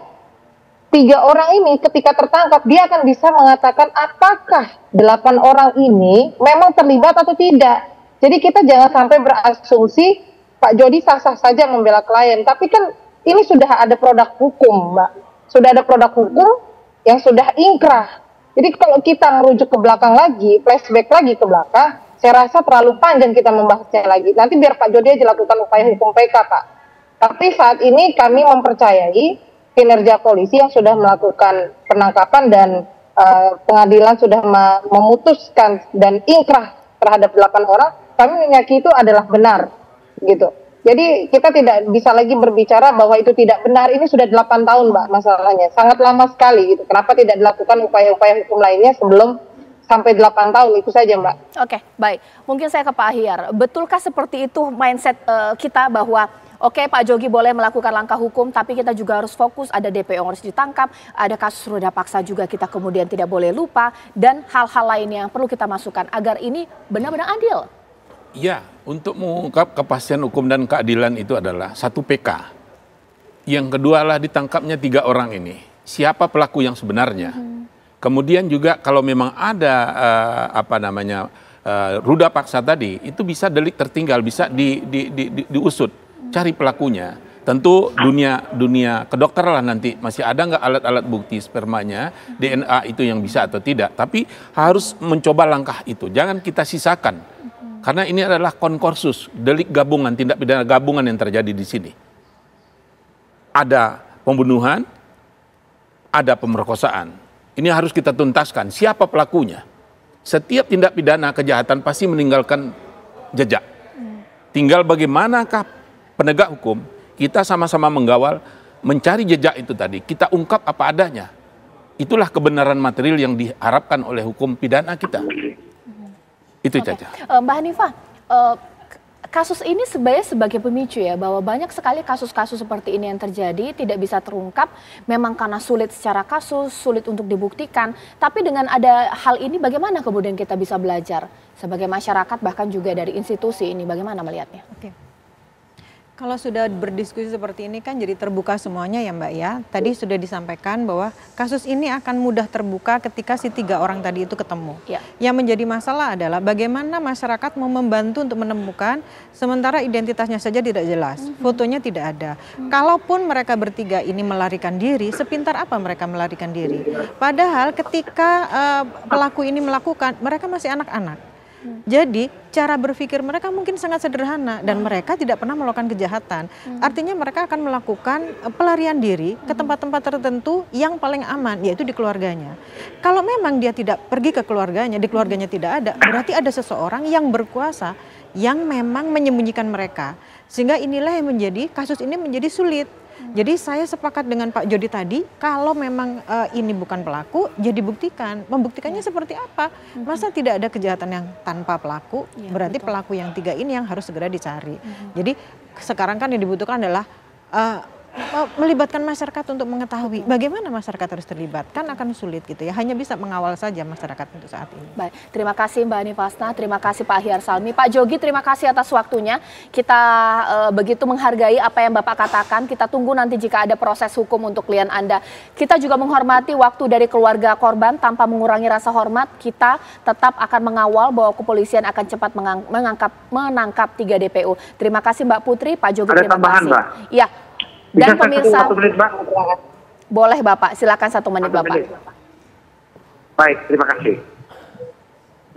3 orang ini ketika tertangkap dia akan bisa mengatakan apakah 8 orang ini memang terlibat atau tidak. Jadi kita jangan sampai berasumsi Pak Jody sah-sah saja membela klien, tapi kan ini sudah ada produk hukum, Mbak. Sudah ada produk hukum yang sudah ingkrah. Jadi kalau kita merujuk ke belakang lagi, flashback lagi ke belakang, saya rasa terlalu panjang kita membahasnya lagi. Nanti biar Pak Jody aja lakukan upaya hukum PK, Pak. Tapi saat ini kami mempercayai kinerja polisi yang sudah melakukan penangkapan dan pengadilan sudah memutuskan dan ingkrah terhadap 8 orang, kami meyakini itu adalah benar, gitu. Jadi kita tidak bisa lagi berbicara bahwa itu tidak benar. Ini sudah 8 tahun, Mbak, masalahnya. Sangat lama sekali gitu. Kenapa tidak dilakukan upaya-upaya hukum lainnya sebelum sampai 8 tahun? Itu saja, Mbak. Oke, baik. Mungkin saya ke Pak Ahyar. Betulkah seperti itu mindset kita bahwa oke, Pak Jogi boleh melakukan langkah hukum, tapi kita juga harus fokus, ada DPO yang harus ditangkap, ada kasus ruda paksa juga kita kemudian tidak boleh lupa, dan hal-hal lainnya yang perlu kita masukkan agar ini benar-benar adil? Ya, untuk mengungkap kepastian hukum dan keadilan itu adalah satu PK. Yang kedua adalah ditangkapnya 3 orang ini. Siapa pelaku yang sebenarnya? Kemudian juga kalau memang ada ruda paksa tadi, itu bisa delik tertinggal, bisa diusut, cari pelakunya. Tentu dunia kedokteran lah nanti masih ada nggak alat-alat bukti spermanya, DNA itu yang bisa atau tidak. Tapi harus mencoba langkah itu. Jangan kita sisakan. Karena ini adalah konkursus, delik gabungan, tindak pidana gabungan yang terjadi di sini. Ada pembunuhan, ada pemerkosaan. Ini harus kita tuntaskan. Siapa pelakunya? Setiap tindak pidana kejahatan pasti meninggalkan jejak. Tinggal bagaimanakah penegak hukum, kita sama-sama mengawal, mencari jejak itu tadi. Kita ungkap apa adanya. Itulah kebenaran material yang diharapkan oleh hukum pidana kita. Itu saja. Mbak Hanifah, kasus ini sebenarnya sebagai pemicu ya, bahwa banyak sekali kasus-kasus seperti ini yang terjadi tidak bisa terungkap, memang karena sulit secara kasus, sulit untuk dibuktikan. Tapi dengan ada hal ini bagaimana kemudian kita bisa belajar sebagai masyarakat, bahkan juga dari institusi ini, bagaimana melihatnya? Oke. Kalau sudah berdiskusi seperti ini kan jadi terbuka semuanya ya Mbak ya. Tadi sudah disampaikan bahwa kasus ini akan mudah terbuka ketika si 3 orang tadi itu ketemu. Ya. Yang menjadi masalah adalah bagaimana masyarakat mau membantu untuk menemukan sementara identitasnya saja tidak jelas, fotonya tidak ada. Kalaupun mereka bertiga ini melarikan diri, sepintar apa mereka melarikan diri? Padahal ketika pelaku ini melakukan, mereka masih anak-anak. Jadi cara berpikir mereka mungkin sangat sederhana dan mereka tidak pernah melakukan kejahatan. Artinya mereka akan melakukan pelarian diri ke tempat-tempat tertentu yang paling aman, yaitu di keluarganya. Kalau memang dia tidak pergi ke keluarganya, di keluarganya tidak ada, berarti ada seseorang yang berkuasa yang memang menyembunyikan mereka. Sehingga inilah yang menjadi kasus ini menjadi sulit. Jadi saya sepakat dengan Pak Jody tadi, kalau memang ini bukan pelaku, ya dibuktikan. Membuktikannya seperti apa? Masa tidak ada kejahatan yang tanpa pelaku? Berarti pelaku yang 3 ini yang harus segera dicari. Jadi sekarang kan yang dibutuhkan adalah melibatkan masyarakat untuk mengetahui bagaimana masyarakat harus terlibat. Kan akan sulit gitu ya, hanya bisa mengawal saja masyarakat untuk saat ini. Baik, terima kasih Mbak Hanifah, terima kasih Pak Ahyar Salmi. Pak Jogi, terima kasih atas waktunya. Kita begitu menghargai apa yang Bapak katakan. Kita tunggu nanti jika ada proses hukum untuk klien Anda. Kita juga menghormati waktu dari keluarga korban tanpa mengurangi rasa hormat. Kita tetap akan mengawal bahwa kepolisian akan cepat menangkap 3 DPO. Terima kasih Mbak Putri, Pak Jogi, terima kasih. Mbak? Ya. Dan pemirsa, 1 menit, Mbak? Boleh Bapak, silakan 1 menit Bapak. Baik, terima kasih.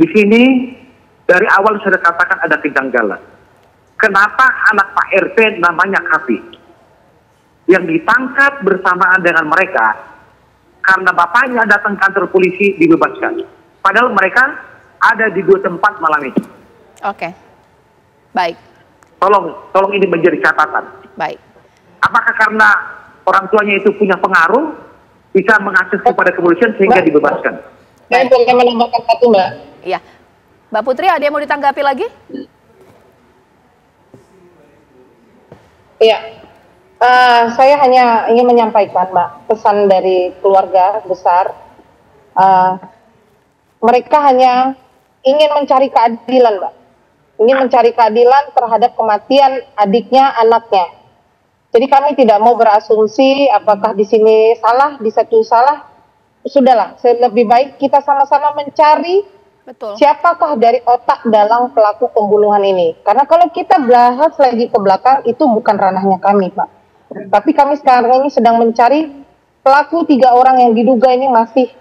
Di sini dari awal sudah katakan ada kejanggalan. Kenapa anak Pak RT namanya Kapi yang ditangkap bersamaan dengan mereka karena bapaknya datang kantor polisi dibebaskan. Padahal mereka ada di 2 tempat malam ini. Oke, baik. Tolong ini menjadi catatan. Baik. Apakah karena orang tuanya itu punya pengaruh, bisa mengakses kepada kepolisian sehingga dibebaskan? Saya boleh menambahkan satu, Mbak. Iya. Mbak Putri, ada yang mau ditanggapi lagi? Iya. Saya hanya ingin menyampaikan, Mbak, pesan dari keluarga besar. Mereka hanya ingin mencari keadilan, Mbak. Ingin mencari keadilan terhadap kematian adiknya, anaknya. Jadi kami tidak mau berasumsi apakah di sini salah, di satu salah. Sudahlah, lebih baik kita sama-sama mencari siapakah dari otak dalam pelaku pembunuhan ini. Karena kalau kita bahas lagi ke belakang, itu bukan ranahnya kami, Pak. Tapi kami sekarang ini sedang mencari pelaku 3 orang yang diduga ini masih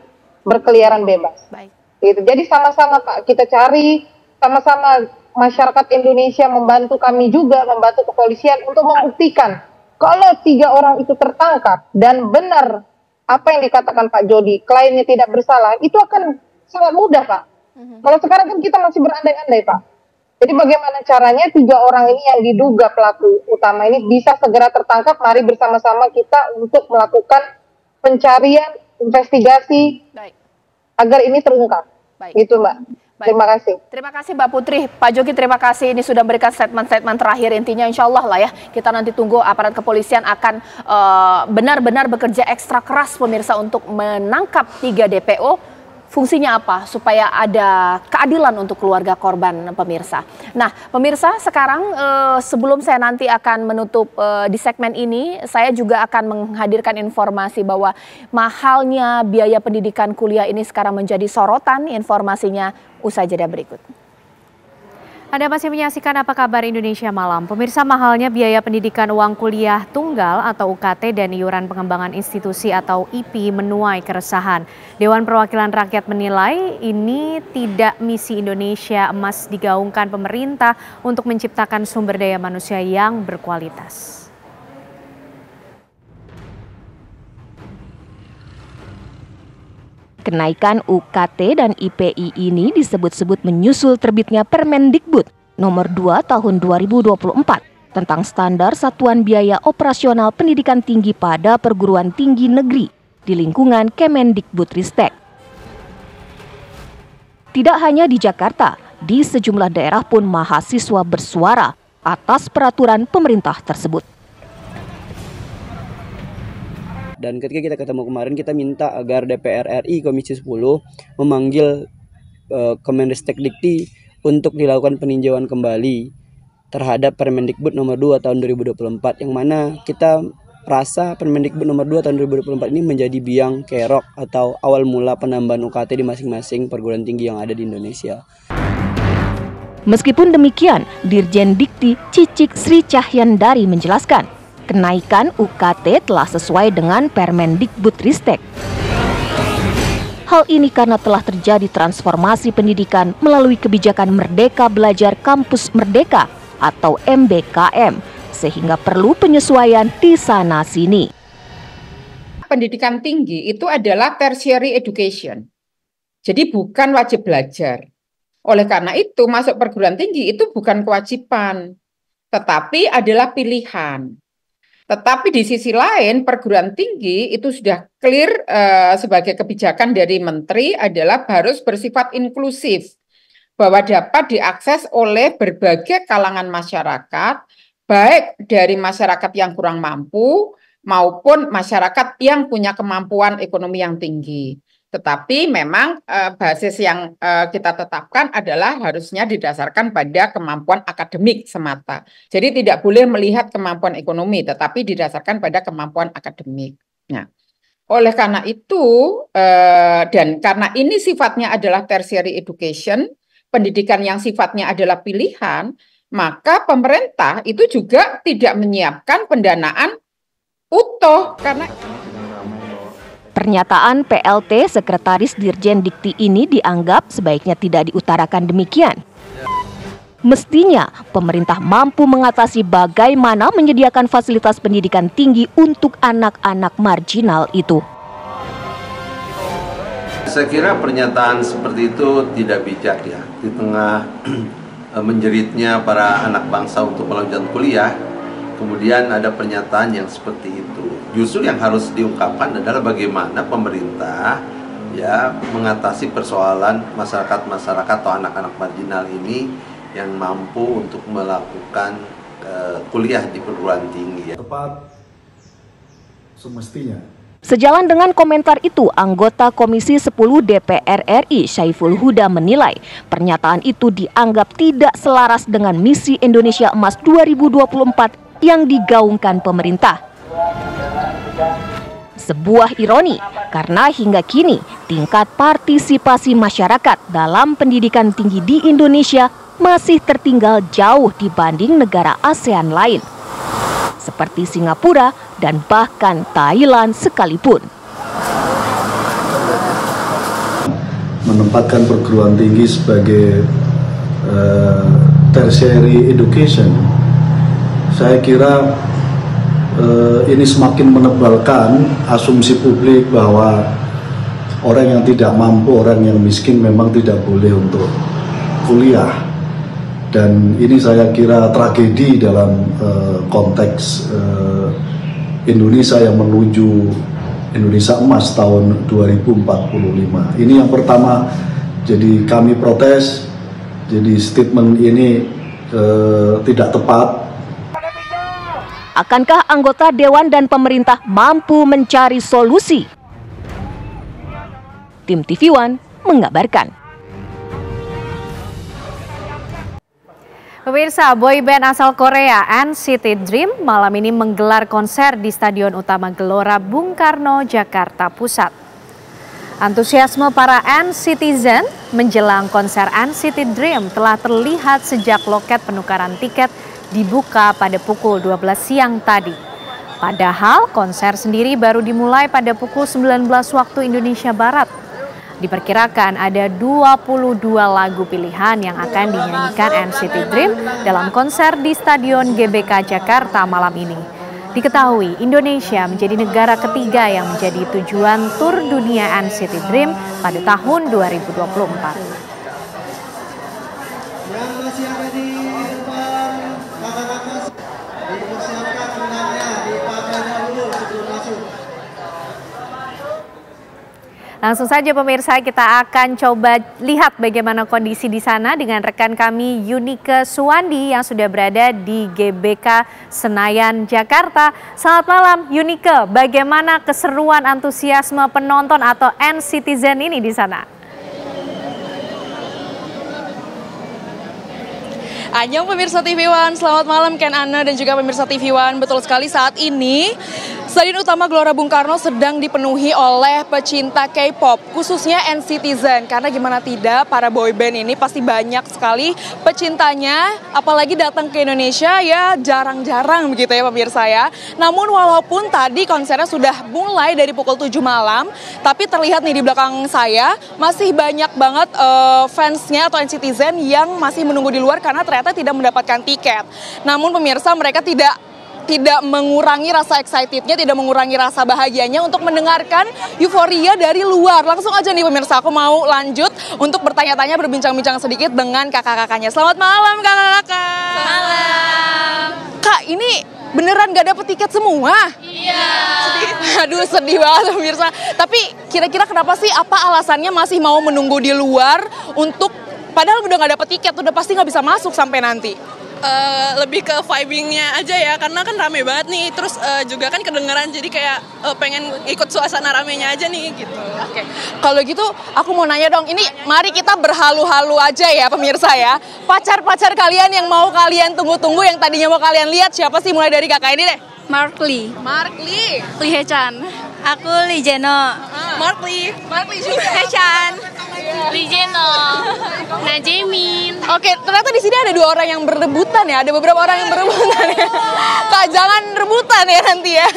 berkeliaran bebas. Baik. Gitu. Jadi sama-sama Pak, kita cari, sama-sama masyarakat Indonesia membantu kami juga, membantu kepolisian untuk membuktikan kalau 3 orang itu tertangkap dan benar apa yang dikatakan Pak Jody, kliennya tidak bersalah, itu akan sangat mudah, Pak. Kalau sekarang kan kita masih berandai-andai, Pak. Jadi bagaimana caranya 3 orang ini yang diduga pelaku utama ini bisa segera tertangkap? Mari bersama-sama kita untuk melakukan pencarian, investigasi, agar ini terungkap. Gitu Mbak. Terima kasih. Terima kasih Mbak Putri. Pak Jogi terima kasih ini sudah memberikan statement-statement terakhir. Intinya insya Allah lah ya, kita nanti tunggu aparat kepolisian akan benar-benar bekerja ekstra keras pemirsa untuk menangkap 3 DPO. Fungsinya apa? Supaya ada keadilan untuk keluarga korban pemirsa. Nah pemirsa sekarang sebelum saya nanti akan menutup di segmen ini, saya juga akan menghadirkan informasi bahwa mahalnya biaya pendidikan kuliah ini sekarang menjadi sorotan. Informasinya usai jeda berikut. Anda masih menyaksikan Apa Kabar Indonesia Malam. Pemirsa, mahalnya biaya pendidikan uang kuliah tunggal atau UKT dan iuran pengembangan institusi atau IP menuai keresahan. Dewan Perwakilan Rakyat menilai ini tidak misi Indonesia Emas digaungkan pemerintah untuk menciptakan sumber daya manusia yang berkualitas. Kenaikan UKT dan IPI ini disebut-sebut menyusul terbitnya Permendikbud nomor 2 tahun 2024 tentang standar satuan biaya operasional pendidikan tinggi pada perguruan tinggi negeri di lingkungan Kemendikbudristek. Tidak hanya di Jakarta, di sejumlah daerah pun mahasiswa bersuara atas peraturan pemerintah tersebut. Dan ketika kita ketemu kemarin, kita minta agar DPR RI Komisi 10 memanggil Kemendikbudristek untuk dilakukan peninjauan kembali terhadap Permendikbud nomor 2 tahun 2024, yang mana kita rasa Permendikbud nomor 2 tahun 2024 ini menjadi biang kerok atau awal mula penambahan UKT di masing-masing perguruan tinggi yang ada di Indonesia. Meskipun demikian, Dirjen Dikti Cicik Sri Cahyandari menjelaskan, kenaikan UKT telah sesuai dengan Permendikbudristek. Hal ini karena telah terjadi transformasi pendidikan melalui kebijakan Merdeka Belajar Kampus Merdeka atau MBKM, sehingga perlu penyesuaian di sana-sini. Pendidikan tinggi itu adalah tertiary education, jadi bukan wajib belajar. Oleh karena itu, masuk perguruan tinggi itu bukan kewajiban, tetapi adalah pilihan. Tetapi di sisi lain, perguruan tinggi itu sudah clear sebagai kebijakan dari Menteri adalah harus bersifat inklusif, bahwa dapat diakses oleh berbagai kalangan masyarakat, baik dari masyarakat yang kurang mampu maupun masyarakat yang punya kemampuan ekonomi yang tinggi. Tetapi memang basis yang kita tetapkan adalah harusnya didasarkan pada kemampuan akademik semata. Jadi tidak boleh melihat kemampuan ekonomi, tetapi didasarkan pada kemampuan akademik. Nah, oleh karena itu, dan karena ini sifatnya adalah tertiary education, pendidikan yang sifatnya adalah pilihan, maka pemerintah itu juga tidak menyiapkan pendanaan utuh karena pernyataan PLT Sekretaris Dirjen Dikti ini dianggap sebaiknya tidak diutarakan demikian. Mestinya pemerintah mampu mengatasi bagaimana menyediakan fasilitas pendidikan tinggi untuk anak-anak marginal itu. Saya kira pernyataan seperti itu tidak bijak ya, di tengah menjeritnya para anak bangsa untuk melanjutkan kuliah, kemudian ada pernyataan yang seperti itu. Justru yang harus diungkapkan adalah bagaimana pemerintah ya mengatasi persoalan masyarakat-masyarakat atau anak-anak marginal ini yang mampu untuk melakukan kuliah di perguruan tinggi. Tepat semestinya. Sejalan dengan komentar itu, anggota Komisi 10 DPR RI Syaiful Huda menilai pernyataan itu dianggap tidak selaras dengan misi Indonesia Emas 2024 yang digaungkan pemerintah. Sebuah ironi karena hingga kini tingkat partisipasi masyarakat dalam pendidikan tinggi di Indonesia masih tertinggal jauh dibanding negara ASEAN lain, seperti Singapura dan bahkan Thailand sekalipun. Menempatkan perguruan tinggi sebagai tertiary education, saya kira ini semakin menebalkan asumsi publik bahwa orang yang tidak mampu, orang yang miskin memang tidak boleh untuk kuliah. Dan ini saya kira tragedi dalam konteks Indonesia yang menuju Indonesia Emas tahun 2045. Ini yang pertama, jadi kami protes, jadi statement ini tidak tepat. Akankah anggota Dewan dan pemerintah mampu mencari solusi? Tim TV One mengabarkan. Pemirsa, boyband asal Korea NCT Dream malam ini menggelar konser di Stadion Utama Gelora Bung Karno, Jakarta Pusat. Antusiasme para NCTzen menjelang konser NCT Dream telah terlihat sejak loket penukaran tiket dibuka pada pukul 12 siang tadi. Padahal konser sendiri baru dimulai pada pukul 19 waktu Indonesia Barat. Diperkirakan ada 22 lagu pilihan yang akan dinyanyikan NCT Dream dalam konser di Stadion GBK Jakarta malam ini. Diketahui Indonesia menjadi negara ketiga yang menjadi tujuan tur dunia NCT Dream pada tahun 2024. Langsung saja pemirsa, kita akan coba lihat bagaimana kondisi di sana dengan rekan kami Yunike Suwandi yang sudah berada di GBK Senayan, Jakarta. Selamat malam Yunike, bagaimana keseruan antusiasme penonton atau NCTzen ini di sana? Annyeong pemirsa TV One, selamat malam Ken Anna dan juga pemirsa TV One. Betul sekali, saat ini Stadion Utama Gelora Bung Karno sedang dipenuhi oleh pecinta K-pop, khususnya NCTzen. Karena gimana tidak, para boyband ini pasti banyak sekali pecintanya, apalagi datang ke Indonesia ya jarang-jarang begitu ya pemirsa ya. Namun walaupun tadi konsernya sudah mulai dari pukul 7 malam, tapi terlihat nih di belakang saya masih banyak banget fansnya atau NCTzen yang masih menunggu di luar karena ternyata tidak mendapatkan tiket. Namun pemirsa, mereka tidak mengurangi rasa excitednya, tidak mengurangi rasa bahagianya untuk mendengarkan euforia dari luar. Langsung aja nih pemirsa, aku mau lanjut untuk bertanya-tanya, berbincang-bincang sedikit dengan kakak-kakaknya. Selamat malam kakak-kakak. Malam. Kak, ini beneran gak dapet tiket semua? Iya. Aduh, sedih banget pemirsa. Tapi kira-kira kenapa sih, apa alasannya masih mau menunggu di luar untuk, padahal udah gak dapet tiket, udah pasti gak bisa masuk sampai nanti? Lebih ke vibingnya aja ya, karena kan rame banget nih, terus juga kan kedengeran, jadi kayak pengen ikut suasana ramenya aja nih gitu. Oke. Kalau gitu aku mau nanya dong, ini mari kita berhalu-halu aja ya pemirsa ya. Pacar-pacar kalian yang mau kalian tunggu-tunggu, yang tadinya mau kalian lihat, siapa sih? Mulai dari kakak ini deh. Mark Lee. Mark Lee. Lee Hae-chan. Aku Lee Jeno. Mark Lee. Mark Lee juga. Hae-chan. Lee Jeno. Nah Jaemin. Oke, ternyata di sini ada 2 orang yang berebutan ya. Ada beberapa orang yang berebutan ya. Kak, jangan rebutan ya nanti ya.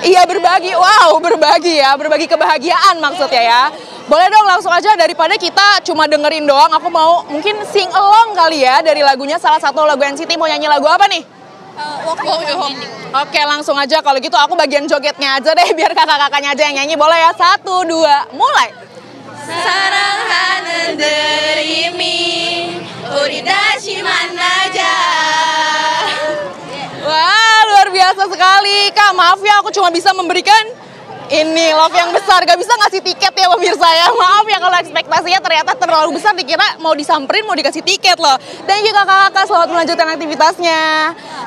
Iya, berbagi. Wow, berbagi ya. Berbagi kebahagiaan maksudnya ya. Boleh dong langsung aja, daripada kita cuma dengerin doang. Aku mau mungkin sing along kali ya dari lagunya, salah satu lagu NCT. Mau nyanyi lagu apa nih? Walk Me Home. Oke, langsung aja kalau gitu aku bagian jogetnya aja deh, biar kakak-kakaknya aja yang nyanyi. Boleh ya? 1, 2, mulai. 사랑하는 드림이 우리 다시 만나자. Wah, luar biasa sekali Kak. Maaf ya, aku cuma bisa memberikan ini love yang besar, gak bisa ngasih tiket ya pemirsa ya. Maaf ya kalau ekspektasinya ternyata terlalu besar, dikira mau disamperin, mau dikasih tiket loh. Thank you kakak-kakak, selamat melanjutkan aktivitasnya.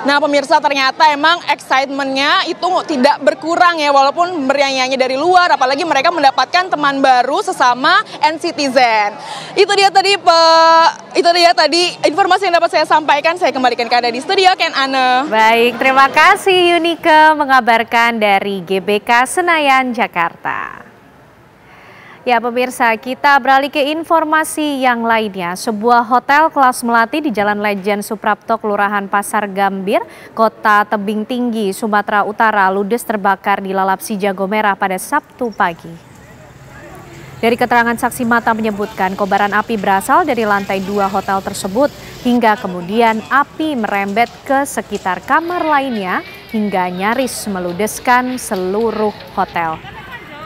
Nah pemirsa, ternyata emang excitementnya itu tidak berkurang ya, walaupun bernyanyi dari luar, apalagi mereka mendapatkan teman baru sesama NCTzen. Itu dia tadi informasi yang dapat saya sampaikan. Saya kembalikan ke Anda di studio, Ken Anne. Baik, terima kasih Yunike mengabarkan dari GBK Senayan, Jakarta. Ya pemirsa, kita beralih ke informasi yang lainnya. Sebuah hotel kelas melati di Jalan Lejen Suprapto, Kelurahan Pasar Gambir, Kota Tebing Tinggi, Sumatera Utara, ludes terbakar di lalap si jago merah pada Sabtu pagi. Dari keterangan saksi mata menyebutkan kobaran api berasal dari lantai 2 hotel tersebut, hingga kemudian api merembet ke sekitar kamar lainnya hingga nyaris meludeskan seluruh hotel.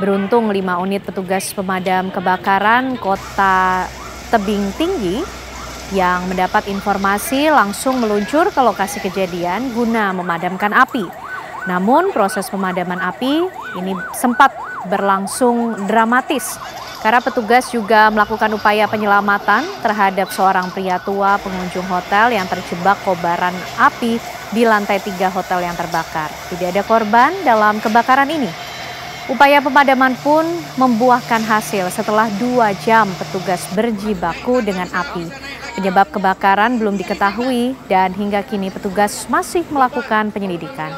Beruntung 5 unit petugas pemadam kebakaran Kota Tebing Tinggi yang mendapat informasi langsung meluncur ke lokasi kejadian guna memadamkan api. Namun proses pemadaman api ini sempat berlangsung dramatis karena petugas juga melakukan upaya penyelamatan terhadap seorang pria tua pengunjung hotel yang terjebak kobaran api di lantai 3 hotel yang terbakar. Tidak ada korban dalam kebakaran ini. Upaya pemadaman pun membuahkan hasil setelah 2 jam petugas berjibaku dengan api. Penyebab kebakaran belum diketahui dan hingga kini petugas masih melakukan penyelidikan.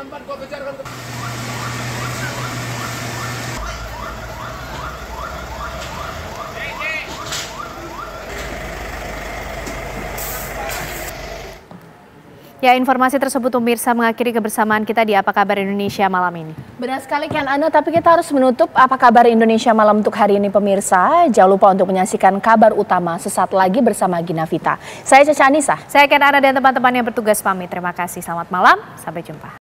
Ya, informasi tersebut pemirsa mengakhiri kebersamaan kita di Apa Kabar Indonesia malam ini. Benar sekali Ken Ana, tapi kita harus menutup Apa Kabar Indonesia malam untuk hari ini pemirsa. Jangan lupa untuk menyaksikan kabar utama sesaat lagi bersama Gina Vita. Saya Caca Anissa. Saya Ken Ana dan teman-teman yang bertugas pamit. Terima kasih, selamat malam, sampai jumpa.